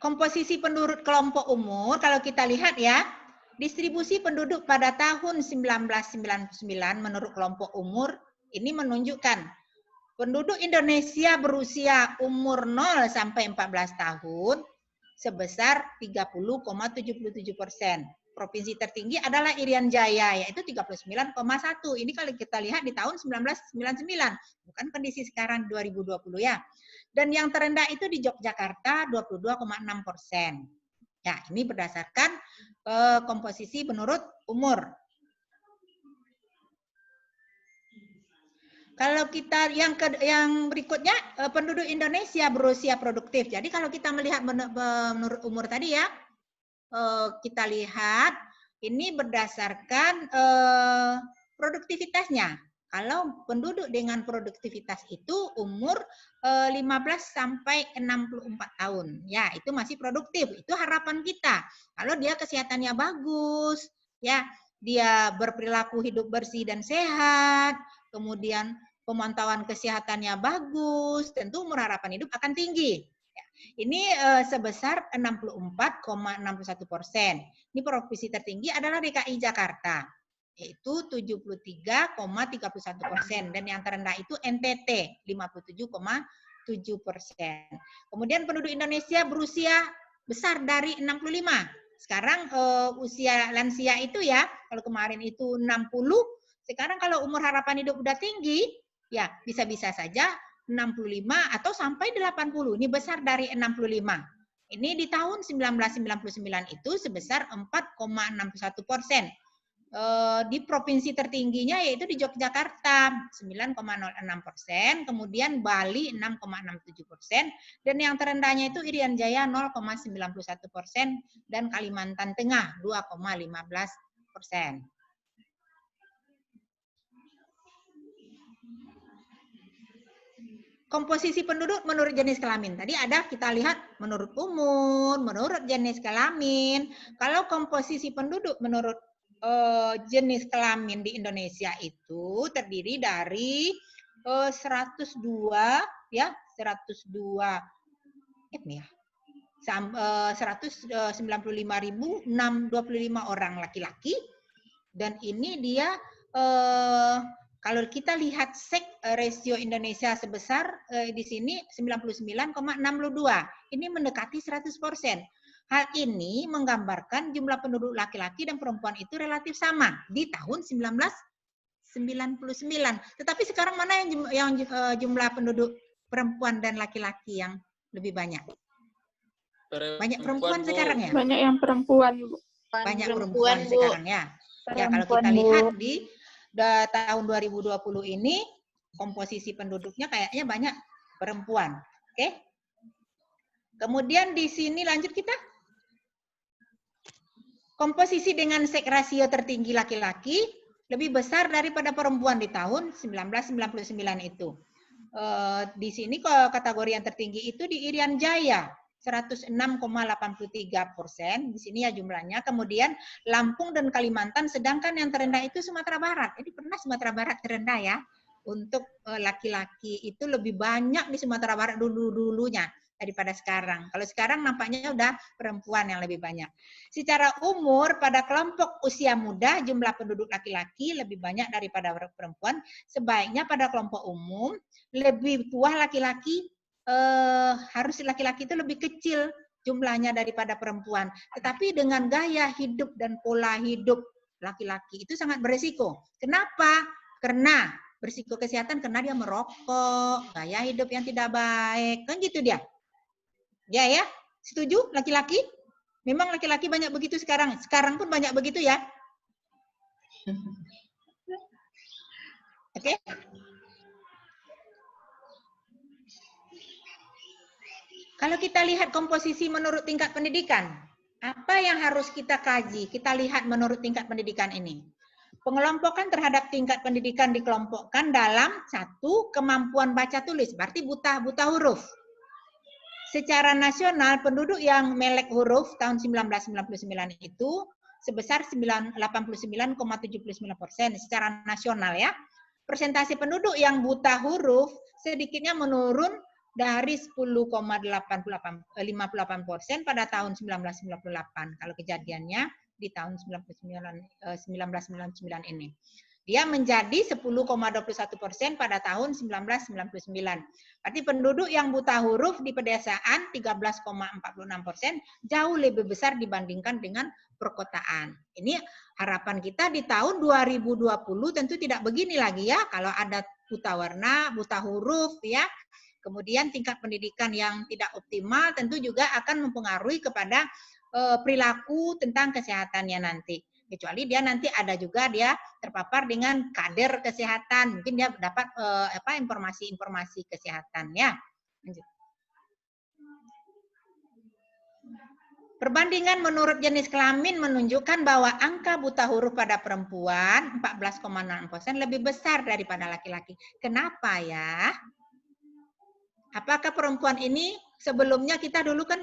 [SPEAKER 1] Komposisi penduduk kelompok umur, kalau kita lihat ya, distribusi penduduk pada tahun 1999 menurut kelompok umur, ini menunjukkan penduduk Indonesia berusia umur 0 sampai 14 tahun sebesar 30,77%. Provinsi tertinggi adalah Irian Jaya, yaitu 39,1. Ini kalau kita lihat di tahun 1999, bukan kondisi sekarang 2020 ya. Dan yang terendah itu di Yogyakarta 22,6%. Ya, ini berdasarkan komposisi menurut umur. Kalau kita yang berikutnya penduduk Indonesia berusia produktif. Jadi kalau kita melihat menurut umur tadi ya, kita lihat ini berdasarkan produktivitasnya. Kalau penduduk dengan produktivitas itu umur 15 sampai 64 tahun. Ya, itu masih produktif. Itu harapan kita. Kalau dia kesehatannya bagus, ya, dia berperilaku hidup bersih dan sehat, kemudian pemantauan kesehatannya bagus, tentu umur harapan hidup akan tinggi. Ini sebesar 64,61%. Ini provinsi tertinggi adalah DKI Jakarta, yaitu 73,31%. Dan yang terendah itu NTT, 57,7%. Kemudian penduduk Indonesia berusia besar dari 65. Sekarang usia lansia itu ya, kalau kemarin itu 60, sekarang kalau umur harapan hidup udah tinggi, ya bisa-bisa saja 65 atau sampai 80. Ini besar dari 65. Ini di tahun 1999 itu sebesar 4,61%. Di provinsi tertingginya yaitu di Yogyakarta 9,06%, kemudian Bali 6,67%, dan yang terendahnya itu Irian Jaya 0,91%, dan Kalimantan Tengah 2,15%. Komposisi penduduk menurut jenis kelamin. Tadi ada kita lihat menurut umur, menurut jenis kelamin. Kalau komposisi penduduk menurut jenis kelamin di Indonesia itu terdiri dari 102 ya, 102 ya. 195.625 orang laki-laki, dan ini dia kalau kita lihat rasio Indonesia sebesar di sini 99,62. Ini mendekati 100%. Hal ini menggambarkan jumlah penduduk laki-laki dan perempuan itu relatif sama di tahun 1999. Tetapi sekarang mana yang jumlah penduduk perempuan dan laki-laki yang lebih banyak? Banyak perempuan sekarang ya?
[SPEAKER 2] Banyak yang perempuan, Bu.
[SPEAKER 1] Banyak perempuan sekarang ya. Ya, kalau kita lihat di tahun 2020 ini komposisi penduduknya kayaknya banyak perempuan. Oke. Kemudian di sini lanjut kita. Komposisi dengan seks rasio tertinggi laki-laki lebih besar daripada perempuan di tahun 1999 itu. Di sini kategori yang tertinggi itu di Irian Jaya 106,83%. Di sini ya jumlahnya. Kemudian Lampung dan Kalimantan, sedangkan yang terendah itu Sumatera Barat. Jadi pernah Sumatera Barat terendah ya. Untuk laki-laki itu lebih banyak di Sumatera Barat dulunya daripada sekarang. Kalau sekarang nampaknya udah perempuan yang lebih banyak. Secara umur pada kelompok usia muda jumlah penduduk laki-laki lebih banyak daripada perempuan. Sebaiknya pada kelompok umum lebih tua laki-laki, harus laki-laki itu lebih kecil jumlahnya daripada perempuan. Tetapi dengan gaya hidup dan pola hidup laki-laki itu sangat beresiko. Kenapa? Karena berisiko kesehatan karena dia merokok, gaya hidup yang tidak baik, kan gitu dia. Ya, setuju laki-laki? Memang laki-laki banyak begitu sekarang. Sekarang pun banyak begitu ya. Oke? Kalau kita lihat komposisi menurut tingkat pendidikan, apa yang harus kita kaji? Kita lihat menurut tingkat pendidikan ini. Pengelompokan terhadap tingkat pendidikan dikelompokkan dalam satu, kemampuan baca tulis, berarti buta huruf. Secara nasional, penduduk yang melek huruf tahun 1999 itu sebesar 89,79% secara nasional ya. Persentase penduduk yang buta huruf sedikitnya menurun dari 10,58% pada tahun 1998 kalau kejadiannya di tahun 1999 ini. Dia menjadi 10,21% pada tahun 1999. Berarti penduduk yang buta huruf di pedesaan 13,46% jauh lebih besar dibandingkan dengan perkotaan. Ini harapan kita di tahun 2020 tentu tidak begini lagi ya. Kalau ada buta warna, buta huruf ya. Kemudian tingkat pendidikan yang tidak optimal tentu juga akan mempengaruhi kepada perilaku tentang kesehatannya nanti. Kecuali dia nanti ada juga dia terpapar dengan kader kesehatan, mungkin dia dapat informasi-informasi kesehatan ya. Lanjut. Perbandingan menurut jenis kelamin menunjukkan bahwa angka buta huruf pada perempuan 14,6% lebih besar daripada laki-laki. Kenapa ya? Apakah perempuan ini sebelumnya kita dulu kan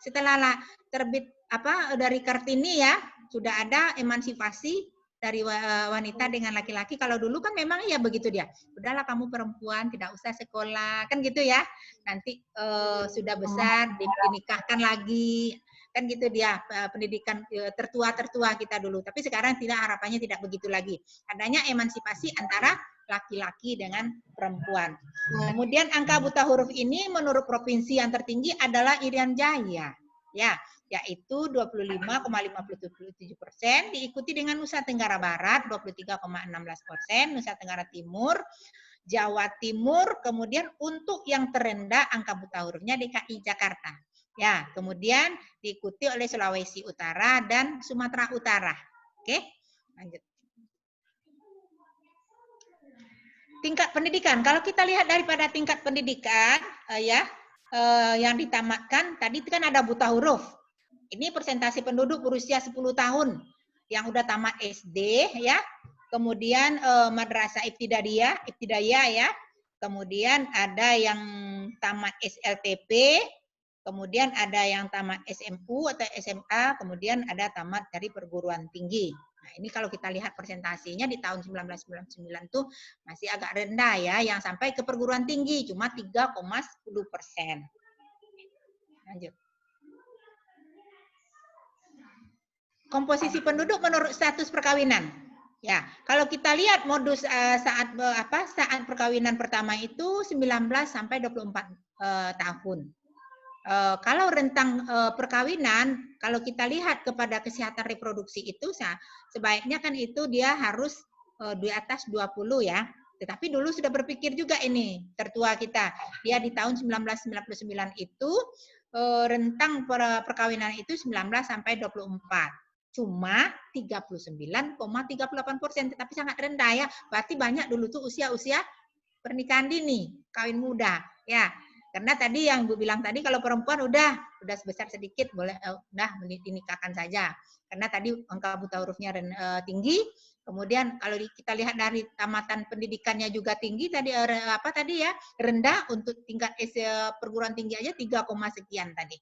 [SPEAKER 1] setelah terbit dari Kartini ya sudah ada emansipasi dari wanita dengan laki-laki. Kalau dulu kan memang ya begitu dia. Udahlah kamu perempuan tidak usah sekolah kan gitu ya. Nanti sudah besar dinikahkan lagi kan gitu dia pendidikan tertua kita dulu. Tapi sekarang tidak, harapannya tidak begitu lagi. Adanya emansipasi antara laki-laki dengan perempuan. Kemudian angka buta huruf ini menurut provinsi yang tertinggi adalah Irian Jaya. Ya, yaitu 25,57%, diikuti dengan Nusa Tenggara Barat 23,16%, Nusa Tenggara Timur, Jawa Timur, kemudian untuk yang terendah angka buta hurufnya DKI Jakarta. Ya, kemudian diikuti oleh Sulawesi Utara dan Sumatera Utara. Oke, lanjut. Tingkat pendidikan, kalau kita lihat daripada tingkat pendidikan yang ditamatkan, tadi itu kan ada buta huruf. Ini persentase penduduk berusia 10 tahun yang udah tamat SD ya. Kemudian madrasah ibtidaiyah ya. Kemudian ada yang tamat SLTP, kemudian ada yang tamat SMU atau SMA, kemudian ada tamat dari perguruan tinggi. Nah, ini kalau kita lihat persentasenya di tahun 1999 tuh masih agak rendah ya, yang sampai ke perguruan tinggi cuma 3,10%. Lanjut. Komposisi penduduk menurut status perkawinan. Ya, kalau kita lihat modus saat perkawinan pertama itu 19 sampai 24 tahun. Kalau rentang perkawinan, kalau kita lihat kepada kesehatan reproduksi itu sebaiknya kan itu dia harus di atas 20 ya. Tetapi dulu sudah berpikir juga ini tertua kita. Dia di tahun 1999 itu rentang perkawinan itu 19 sampai 24. Cuma 39,38%, tetapi sangat rendah ya. Berarti banyak dulu tuh usia-usia pernikahan dini, kawin muda ya. Karena tadi yang Ibu bilang tadi kalau perempuan udah sebesar sedikit boleh udah dinikahkan saja. Karena tadi angka buta hurufnya tinggi. Kemudian kalau kita lihat dari tamatan pendidikannya juga tinggi tadi apa tadi ya, rendah untuk tingkat perguruan tinggi aja 3, sekian tadi.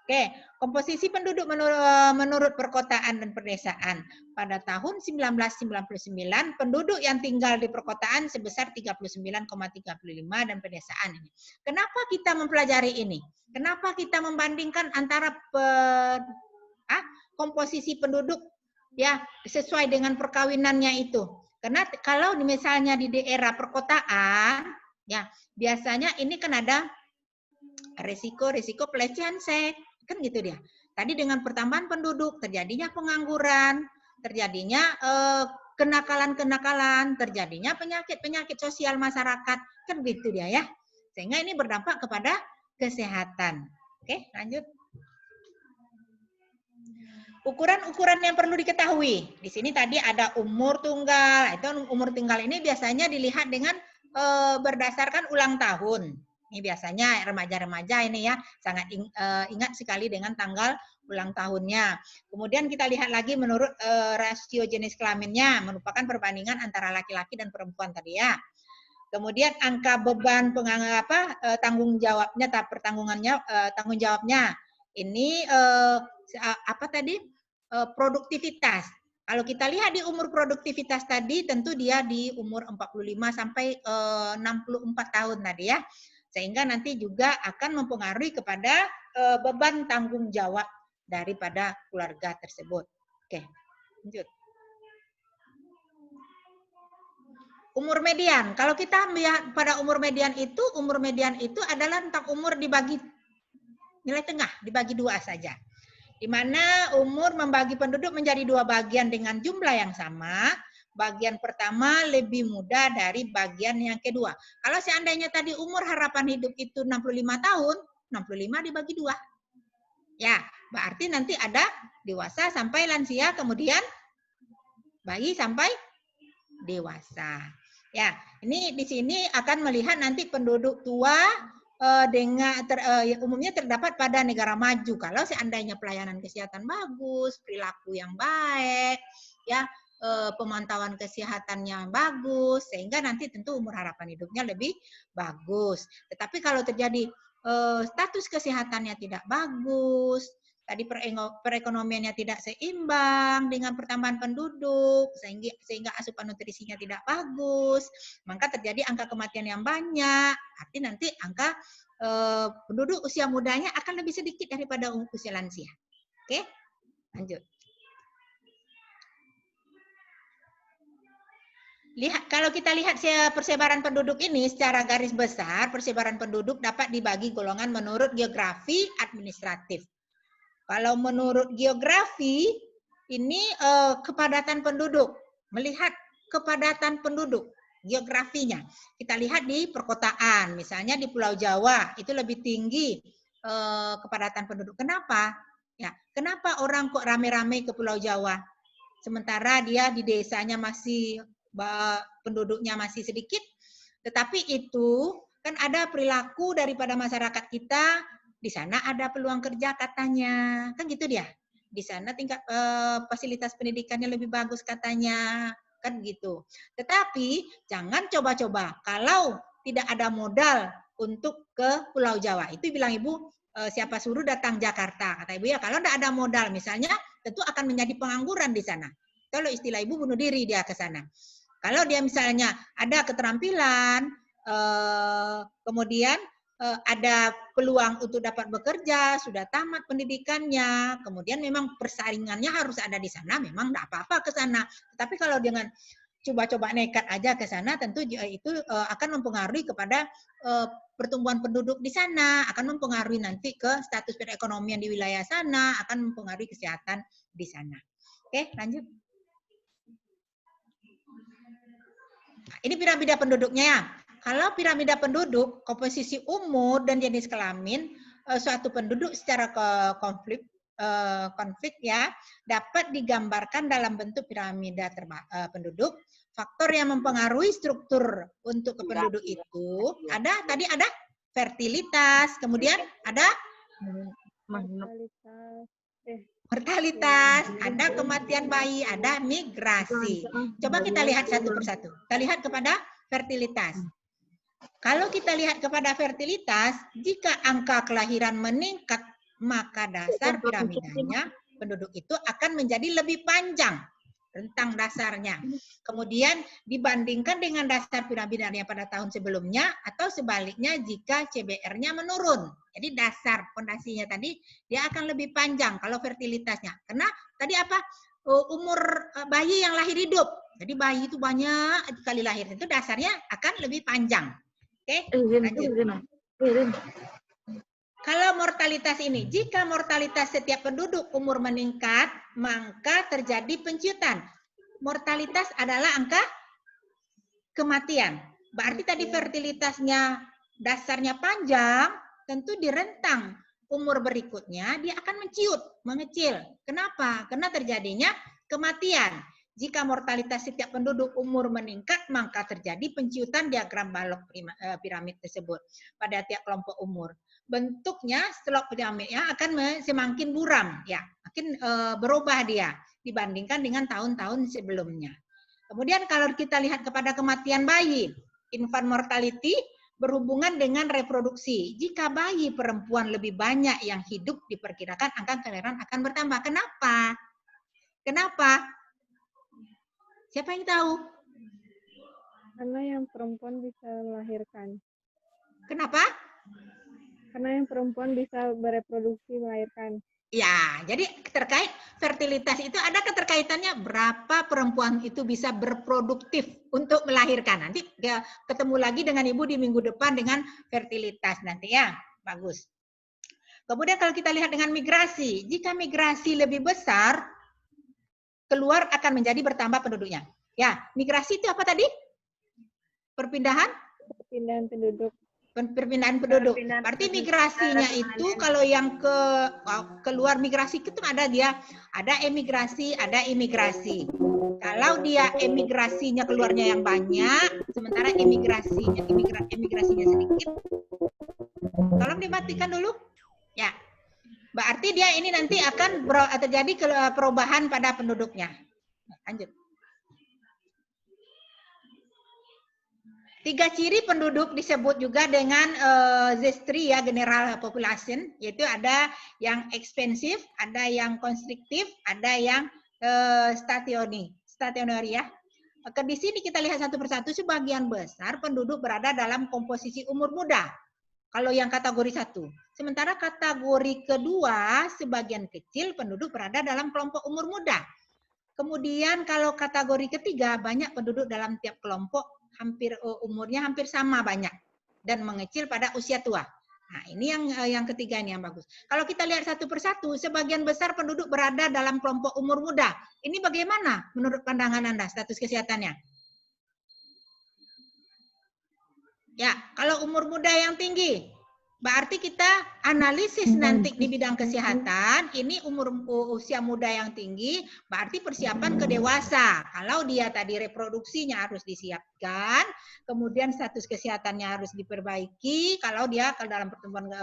[SPEAKER 1] Oke, komposisi penduduk menurut perkotaan dan pedesaan. Pada tahun 1999, penduduk yang tinggal di perkotaan sebesar 39,35 dan pedesaan ini. Kenapa kita mempelajari ini? Kenapa kita membandingkan antara komposisi penduduk ya sesuai dengan perkawinannya itu? Karena kalau misalnya di daerah perkotaan, ya biasanya ini kan ada risiko pelecehan seks. Kan gitu dia. Tadi dengan pertambahan penduduk, terjadinya pengangguran, terjadinya kenakalan-kenakalan, terjadinya penyakit-penyakit sosial masyarakat. Kan gitu dia ya. Sehingga ini berdampak kepada kesehatan. Oke, lanjut. Ukuran-ukuran yang perlu diketahui. Di sini tadi ada umur tunggal. Itu umur tunggal ini biasanya dilihat dengan berdasarkan ulang tahun. Ini biasanya remaja-remaja ini ya sangat ingat sekali dengan tanggal ulang tahunnya. Kemudian kita lihat lagi menurut rasio jenis kelaminnya, merupakan perbandingan antara laki-laki dan perempuan tadi ya. Kemudian angka beban tanggung jawabnya, tanggung jawabnya. Ini produktivitas. Kalau kita lihat di umur produktivitas tadi, tentu dia di umur 45 sampai 64 tahun tadi ya. Sehingga nanti juga akan mempengaruhi kepada beban tanggung jawab daripada keluarga tersebut. Oke, lanjut. Umur median. Kalau kita melihat pada umur median itu adalah tentang umur dibagi nilai tengah, dibagi 2 saja. Di mana umur membagi penduduk menjadi 2 bagian dengan jumlah yang sama. Bagian pertama lebih muda dari bagian yang kedua. Kalau seandainya tadi umur harapan hidup itu 65 tahun, 65 dibagi 2. Ya, berarti nanti ada dewasa sampai lansia, kemudian bayi sampai dewasa. Ya, ini di sini akan melihat nanti penduduk tua umumnya terdapat pada negara maju. Kalau seandainya pelayanan kesehatan bagus, perilaku yang baik, ya pemantauan kesehatannya bagus, sehingga nanti tentu umur harapan hidupnya lebih bagus. Tetapi kalau terjadi status kesehatannya tidak bagus, tadi perekonomiannya tidak seimbang dengan pertambahan penduduk, sehingga asupan nutrisinya tidak bagus, maka terjadi angka kematian yang banyak. Arti nanti angka penduduk usia mudanya akan lebih sedikit daripada usia lansia. Oke, lanjut. Kalau kita lihat persebaran penduduk ini secara garis besar, persebaran penduduk dapat dibagi golongan menurut geografi administratif. Kalau menurut geografi, ini kepadatan penduduk. Melihat kepadatan penduduk, geografinya. Kita lihat di perkotaan, misalnya di Pulau Jawa, itu lebih tinggi kepadatan penduduk. Kenapa? Ya, kenapa orang kok rame-rame ke Pulau Jawa? Sementara dia di desanya masih penduduknya masih sedikit, tetapi itu kan ada perilaku daripada masyarakat kita, di sana ada peluang kerja katanya, kan gitu dia. Di sana tingkat fasilitas pendidikannya lebih bagus katanya, kan gitu. Tetapi jangan coba-coba kalau tidak ada modal untuk ke Pulau Jawa. Itu bilang Ibu, siapa suruh datang Jakarta, kata Ibu ya. Kalau tidak ada modal misalnya, tentu akan menjadi pengangguran di sana. Kalau istilah Ibu bunuh diri dia ke sana. Kalau dia misalnya ada keterampilan, kemudian ada peluang untuk dapat bekerja, sudah tamat pendidikannya, kemudian memang persaingannya harus ada di sana, memang tidak apa-apa ke sana. Tetapi kalau dengan coba-coba nekat aja ke sana, tentu itu akan mempengaruhi kepada pertumbuhan penduduk di sana, akan mempengaruhi nanti ke status perekonomian di wilayah sana, akan mempengaruhi kesehatan di sana. Oke, lanjut. Ini piramida penduduknya ya. Kalau piramida penduduk, komposisi umur dan jenis kelamin suatu penduduk secara konflik ya dapat digambarkan dalam bentuk piramida penduduk. Faktor yang mempengaruhi struktur untuk penduduk itu ada fertilitas, kemudian ada mortalitas, ada kematian bayi, ada migrasi. Coba kita lihat satu persatu. Kita lihat kepada fertilitas. Kalau kita lihat kepada fertilitas, jika angka kelahiran meningkat, maka dasar piramidanya penduduk itu akan menjadi lebih panjang rentang dasarnya. Kemudian dibandingkan dengan dasar piramidanya pada tahun sebelumnya atau sebaliknya jika CBR-nya menurun. Jadi dasar fondasinya tadi dia akan lebih panjang kalau fertilitasnya. Karena tadi apa? Umur bayi yang lahir hidup. Jadi bayi itu banyak kali lahir, itu dasarnya akan lebih panjang. Oke, lanjut. Kalau mortalitas ini, jika mortalitas setiap penduduk umur meningkat, maka terjadi penciutan. Mortalitas adalah angka kematian. Berarti tadi fertilitasnya dasarnya panjang, tentu di rentang umur berikutnya dia akan mengecil. Kenapa? Karena terjadinya kematian. Jika mortalitas setiap penduduk umur meningkat, maka terjadi penciutan diagram balok piramid tersebut pada tiap kelompok umur. Bentuknya slop piramidnya akan semakin buram, ya, makin berubah dia dibandingkan dengan tahun-tahun sebelumnya. Kemudian kalau kita lihat kepada kematian bayi, infant mortality berhubungan dengan reproduksi. Jika bayi perempuan lebih banyak yang hidup, diperkirakan angka kelahiran akan bertambah. Kenapa? Kenapa? Siapa yang tahu?
[SPEAKER 4] Karena yang perempuan bisa melahirkan.
[SPEAKER 1] Kenapa?
[SPEAKER 4] Karena yang perempuan bisa bereproduksi melahirkan.
[SPEAKER 1] Ya, jadi terkait fertilitas itu ada keterkaitannya berapa perempuan itu bisa berproduktif untuk melahirkan. Nanti ketemu lagi dengan Ibu di minggu depan dengan fertilitas nanti ya. Bagus. Kemudian kalau kita lihat dengan migrasi, jika migrasi lebih besar, keluar akan menjadi bertambah penduduknya. Ya, migrasi itu apa tadi? Perpindahan?
[SPEAKER 4] Perpindahan penduduk.
[SPEAKER 1] Perpindahan penduduk. Berarti migrasinya itu kalau yang keluar migrasi itu ada dia, ada emigrasi, ada imigrasi. Kalau dia emigrasinya keluarnya yang banyak, sementara emigrasinya sedikit. Tolong dimatikan dulu. Ya. Berarti dia ini nanti akan terjadi perubahan pada penduduknya. Lanjut. 3 ciri penduduk disebut juga dengan Z3 ya, general population, yaitu ada yang ekspensif, ada yang konstriktif, ada yang stationary ya. Di sini kita lihat satu persatu, sebagian besar penduduk berada dalam komposisi umur muda. Kalau yang kategori 1. Sementara kategori kedua, sebagian kecil penduduk berada dalam kelompok umur muda. Kemudian kalau kategori ketiga, banyak penduduk dalam tiap kelompok umurnya hampir sama banyak dan mengecil pada usia tua. Nah, ini yang ketiga ini yang bagus. Kalau kita lihat satu persatu, sebagian besar penduduk berada dalam kelompok umur muda. Ini bagaimana menurut pandangan Anda status kesehatannya? Ya, kalau umur muda yang tinggi, berarti kita analisis nanti di bidang kesehatan, ini usia muda yang tinggi, berarti persiapan ke dewasa. Kalau dia tadi reproduksinya harus disiapkan, kemudian status kesehatannya harus diperbaiki, kalau dalam pertumbuhan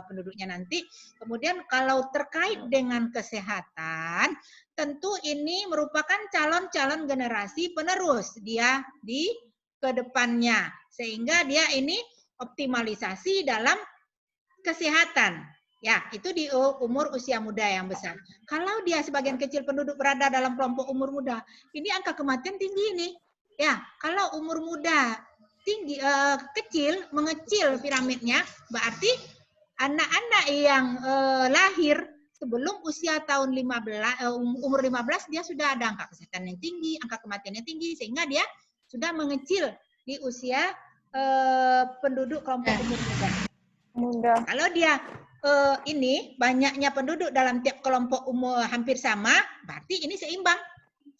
[SPEAKER 1] penduduknya nanti. Kemudian kalau terkait dengan kesehatan, tentu ini merupakan calon-calon generasi penerus dia di kedepannya. Sehingga dia ini optimalisasi dalam kesehatan. Ya, itu di umur usia muda yang besar. Kalau dia sebagian kecil penduduk berada dalam kelompok umur muda, ini angka kematian tinggi ini. Ya, kalau umur muda tinggi kecil, mengecil piramidnya, berarti anak-anak yang lahir sebelum usia tahun umur 15 dia sudah ada angka kesehatan yang tinggi, angka kematiannya tinggi, sehingga dia sudah mengecil di usia penduduk kelompok umur muda. Kalau dia ini banyaknya penduduk dalam tiap kelompok umur hampir sama, berarti ini seimbang.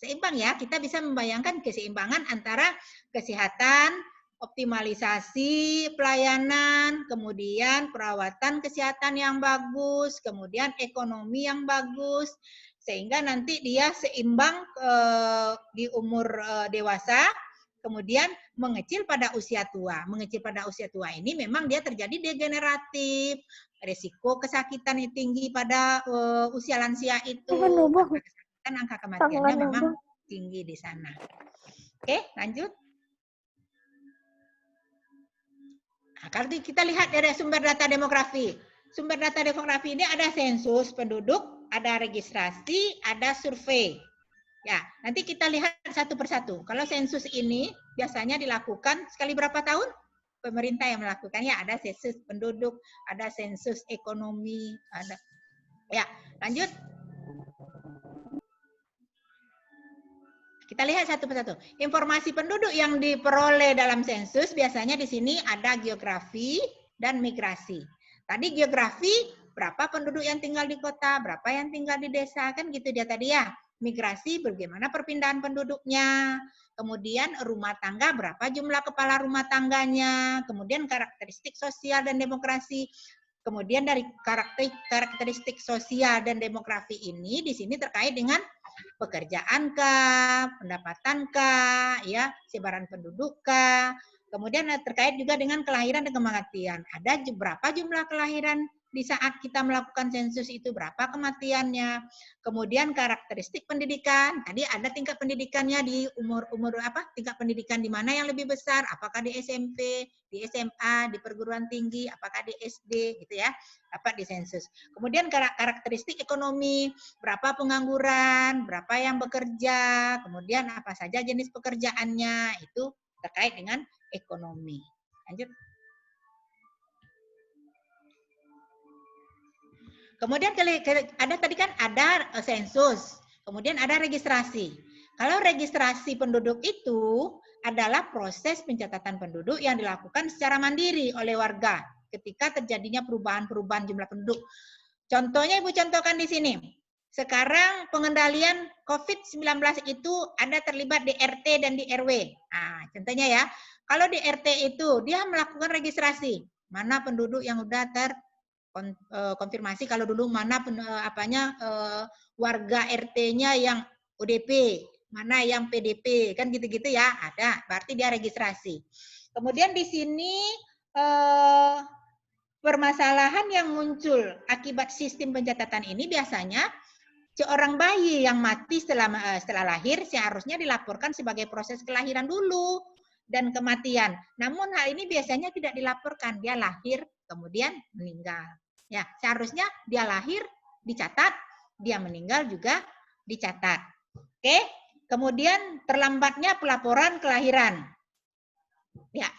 [SPEAKER 1] Seimbang ya, kita bisa membayangkan keseimbangan antara kesehatan, optimalisasi pelayanan, kemudian perawatan kesehatan yang bagus, kemudian ekonomi yang bagus, sehingga nanti dia seimbang di umur dewasa, kemudian mengecil pada usia tua. Mengecil pada usia tua ini memang dia terjadi degeneratif, risiko kesakitan yang tinggi pada usia lansia itu, angka kesakitan, angka kematiannya memang tinggi di sana. Oke, lanjut. Nah, kalau kita lihat dari sumber data demografi. Sumber data demografi ini ada sensus penduduk, ada registrasi, ada survei. Ya, nanti kita lihat satu persatu. Kalau sensus ini biasanya dilakukan sekali berapa tahun? Pemerintah yang melakukannya. Ada sensus penduduk, ada sensus ekonomi, ada. Ya, lanjut. Kita lihat satu persatu. Informasi penduduk yang diperoleh dalam sensus biasanya di sini ada geografi dan migrasi. Tadi geografi, berapa penduduk yang tinggal di kota, berapa yang tinggal di desa, kan gitu dia tadi ya. Migrasi, bagaimana perpindahan penduduknya. Kemudian rumah tangga, berapa jumlah kepala rumah tangganya. Kemudian karakteristik sosial dan demokrasi. Kemudian dari karakteristik sosial dan demografi ini di sini terkait dengan pekerjaan kah, pendapatan kah, ya, sebaran penduduk kah. Kemudian terkait juga dengan kelahiran dan kematian. Ada berapa jumlah kelahiran di saat kita melakukan sensus itu, berapa kematiannya. Kemudian karakteristik pendidikan. Tadi ada tingkat pendidikannya di umur apa? Tingkat pendidikan di mana yang lebih besar? Apakah di SMP, di SMA, di perguruan tinggi, apakah di SD gitu ya. Dapat di sensus. Kemudian karakteristik ekonomi, berapa pengangguran, berapa yang bekerja, kemudian apa saja jenis pekerjaannya, itu terkait dengan ekonomi. Lanjut. Kemudian ada tadi kan ada sensus, kemudian ada registrasi. Kalau registrasi penduduk itu adalah proses pencatatan penduduk yang dilakukan secara mandiri oleh warga ketika terjadinya perubahan-perubahan jumlah penduduk. Contohnya Ibu contohkan di sini. Sekarang pengendalian COVID-19 itu ada terlibat di RT dan di RW. Nah, contohnya ya, kalau di RT itu dia melakukan registrasi, mana penduduk yang udah terkonfirmasi, kalau dulu mana warga RT-nya yang ODP, mana yang PDP, kan gitu-gitu ya, ada, berarti dia registrasi. Kemudian di sini permasalahan yang muncul akibat sistem pencatatan ini biasanya seorang bayi yang mati setelah lahir seharusnya dilaporkan sebagai proses kelahiran dulu dan kematian. Namun hal ini biasanya tidak dilaporkan. Dia lahir kemudian meninggal. Ya, seharusnya dia lahir dicatat, dia meninggal juga dicatat. Oke. Kemudian terlambatnya pelaporan kelahiran. Ya.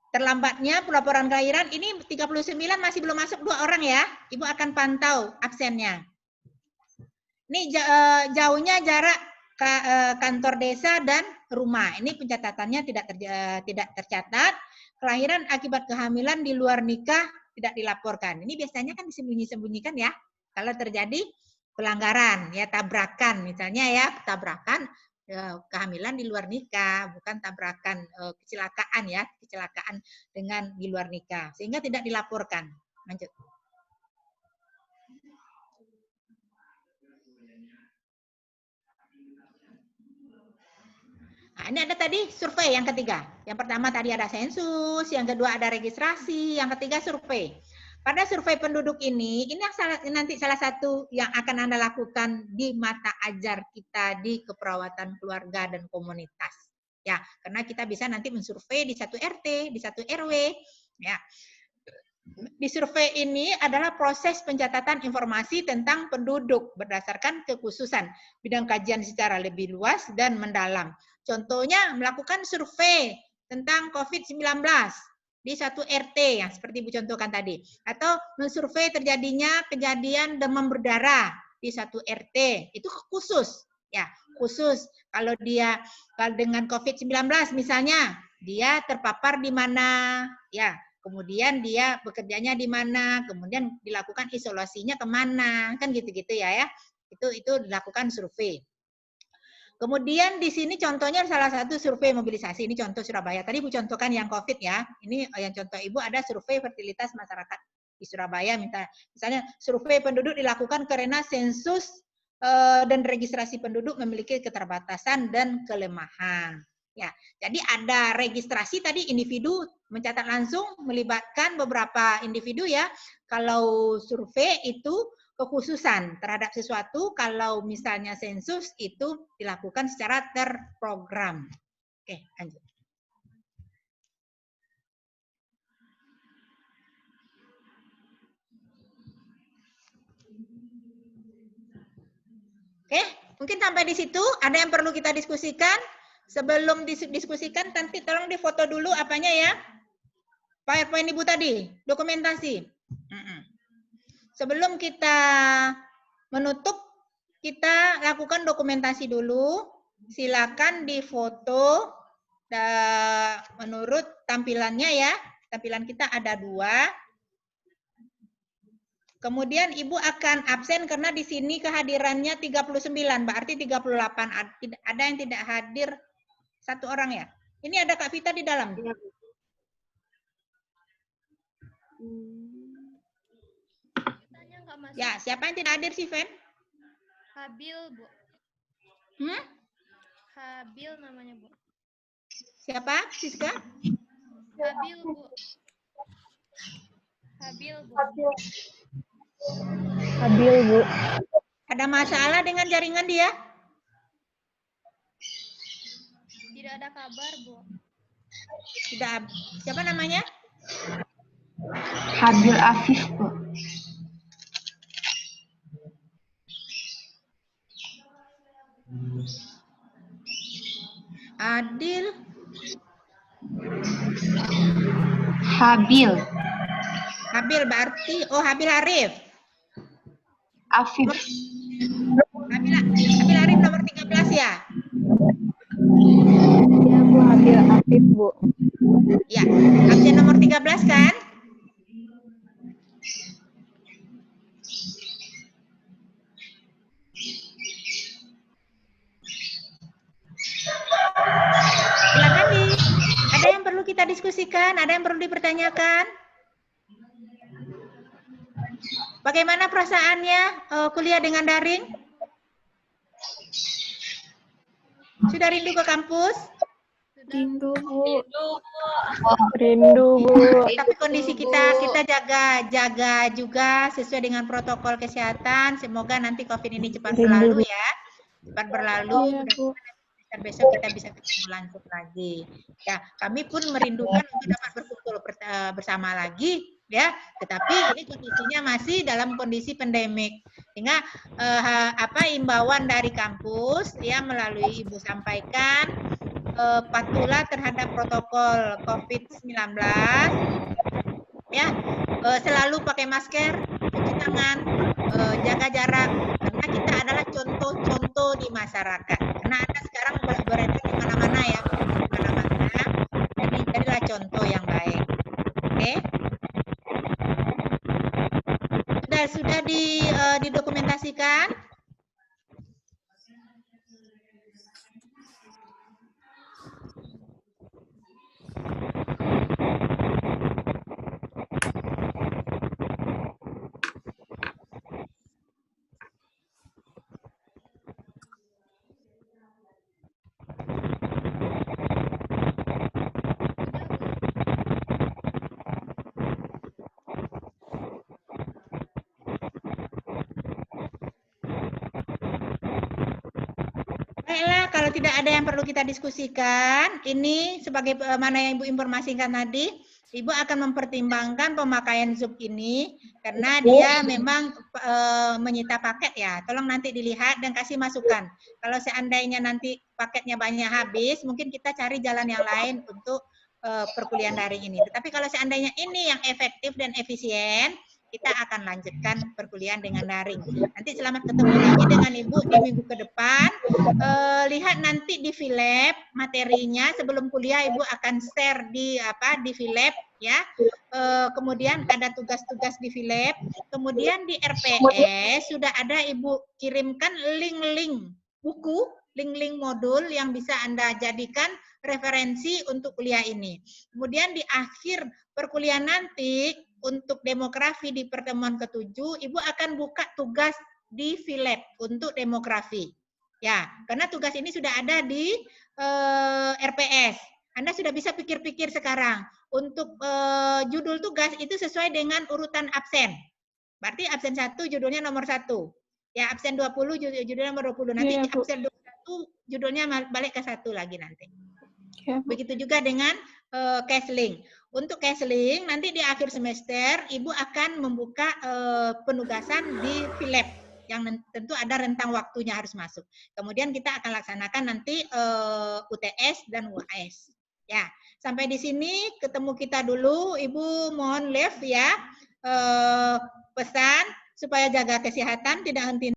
[SPEAKER 1] Terlambatnya pelaporan kelahiran ini 39 masih belum masuk 2 orang ya. Ibu akan pantau absennya. Ini jauhnya jarak kantor desa dan rumah. Ini pencatatannya tidak tercatat. Kelahiran akibat kehamilan di luar nikah tidak dilaporkan. Ini biasanya kan disembunyi-sembunyikan ya. Kalau terjadi pelanggaran, ya tabrakan misalnya ya, tabrakan kehamilan di luar nikah, bukan tabrakan kecelakaan ya, kecelakaan dengan di luar nikah. Sehingga tidak dilaporkan. Lanjut. Nah, ini ada tadi survei yang ketiga. Yang pertama tadi ada sensus, yang kedua ada registrasi, yang ketiga survei. Pada survei penduduk ini nanti salah satu yang akan Anda lakukan di mata ajar kita di keperawatan keluarga dan komunitas. Ya, karena kita bisa nanti mensurvei di satu RT, di satu RW. Ya. Di survei ini adalah proses pencatatan informasi tentang penduduk berdasarkan kekhususan bidang kajian secara lebih luas dan mendalam. Contohnya melakukan survei tentang COVID-19 di satu RT yang seperti Ibu contohkan tadi. Atau mensurvei terjadinya kejadian demam berdarah di satu RT. Itu khusus. Ya, khusus. Kalau dengan COVID-19 misalnya, dia terpapar di mana? Ya, kemudian dia bekerjanya di mana? Kemudian dilakukan isolasinya kemana? Kan gitu-gitu ya. Itu dilakukan survei. Kemudian di sini contohnya salah satu survei mobilisasi, ini contoh Surabaya. Tadi Ibu contohkan yang COVID ya, ini yang contoh Ibu ada survei fertilitas masyarakat di Surabaya. Misalnya survei penduduk dilakukan karena sensus dan registrasi penduduk memiliki keterbatasan dan kelemahan. Ya, jadi ada registrasi tadi individu mencatat langsung melibatkan beberapa individu ya. Kalau survei itu kekhususan terhadap sesuatu, kalau misalnya sensus itu dilakukan secara terprogram. Oke, lanjut. Oke, mungkin sampai di situ. Ada yang perlu kita diskusikan? Sebelum diskusikan, nanti tolong difoto dulu apanya ya. PowerPoint Ibu tadi, dokumentasi. Sebelum kita menutup, kita lakukan dokumentasi dulu. Silakan difoto menurut tampilannya ya. Tampilan kita ada 2. Kemudian Ibu akan absen karena di sini kehadirannya 39, berarti 38. Ada yang tidak hadir 1 orang ya? Ini ada Kak Vita di dalam. Ya, siapa yang tidak hadir sih, Fen?
[SPEAKER 2] Habil, Bu. Habil namanya, Bu.
[SPEAKER 1] Siapa, Siska?
[SPEAKER 2] Habil, Bu. Habil, Bu.
[SPEAKER 4] Habil, Bu.
[SPEAKER 1] Ada masalah dengan jaringan dia?
[SPEAKER 2] Tidak ada kabar, Bu.
[SPEAKER 1] Tidak. Siapa namanya?
[SPEAKER 3] Habil Afif, Bu.
[SPEAKER 1] Adil.
[SPEAKER 3] Habil.
[SPEAKER 1] Habil berarti, oh Habil Arif.
[SPEAKER 3] Afif.
[SPEAKER 1] Habil Arif nomor 13 ya?
[SPEAKER 4] Iya, Bu. Habil Afif, Bu.
[SPEAKER 1] Ya, absen nomor 13 kan? Silakan ada yang perlu kita diskusikan, ada yang perlu dipertanyakan? Bagaimana perasaannya kuliah dengan daring? Sudah rindu ke kampus?
[SPEAKER 4] Rindu, Bu. Rindu, Bu.
[SPEAKER 1] Tapi kondisi kita jaga juga sesuai dengan protokol kesehatan. Semoga nanti COVID ini cepat berlalu ya. Cepat berlalu.
[SPEAKER 4] Iya, Bu.
[SPEAKER 1] Besok kita bisa ketemu langsung lagi. Ya, kami pun merindukan untuk dapat berkumpul bersama lagi, ya. Tetapi ini kondisinya masih dalam kondisi pandemik. Sehingga imbauan dari kampus, ya melalui Ibu sampaikan, patuhlah terhadap protokol COVID-19, ya. Selalu pakai masker, cuci tangan, jaga jarak. Karena kita adalah contoh-contoh di masyarakat. Karena Anda sekarang beredar di mana-mana ya, di mana-mana. Jadi jadilah contoh yang baik. Oke? Sudah didokumentasikan? Baiklah, kalau tidak ada yang perlu kita diskusikan, ini sebagai mana yang Ibu informasikan tadi, Ibu akan mempertimbangkan pemakaian Zoom ini karena dia memang menyita paket ya. Tolong nanti dilihat dan kasih masukan. Kalau seandainya nanti paketnya banyak habis, mungkin kita cari jalan yang lain untuk perkuliahan daring ini. Tetapi kalau seandainya ini yang efektif dan efisien, kita akan lanjutkan perkuliahan dengan daring. Nanti selamat ketemu lagi dengan Ibu di minggu ke depan. Lihat nanti di VLab materinya sebelum kuliah Ibu akan share di VLab ya. Kemudian ada tugas-tugas di VLab. Kemudian di RPS sudah ada Ibu kirimkan link-link buku, link-link modul yang bisa Anda jadikan referensi untuk kuliah ini. Kemudian di akhir perkuliahan nanti untuk demografi di pertemuan ke-7, Ibu akan buka tugas di VLab untuk demografi. Ya, karena tugas ini sudah ada di RPS. Anda sudah bisa pikir-pikir sekarang. Untuk judul tugas itu sesuai dengan urutan absen. Berarti absen 1 judulnya nomor 1. Ya, absen 20 judulnya nomor 20. Nanti
[SPEAKER 3] Iya, Bu.
[SPEAKER 1] absen 21 judulnya balik ke 1 lagi nanti.
[SPEAKER 3] Ya, Bu.
[SPEAKER 1] Begitu juga dengan Casling. Untuk Casling, nanti di akhir semester, Ibu akan membuka penugasan di Philep, yang tentu ada rentang waktunya harus masuk. Kemudian kita akan laksanakan nanti UTS dan UAS. Ya, sampai di sini ketemu kita dulu. Ibu mohon leave ya. Pesan supaya jaga kesehatan, tidak henti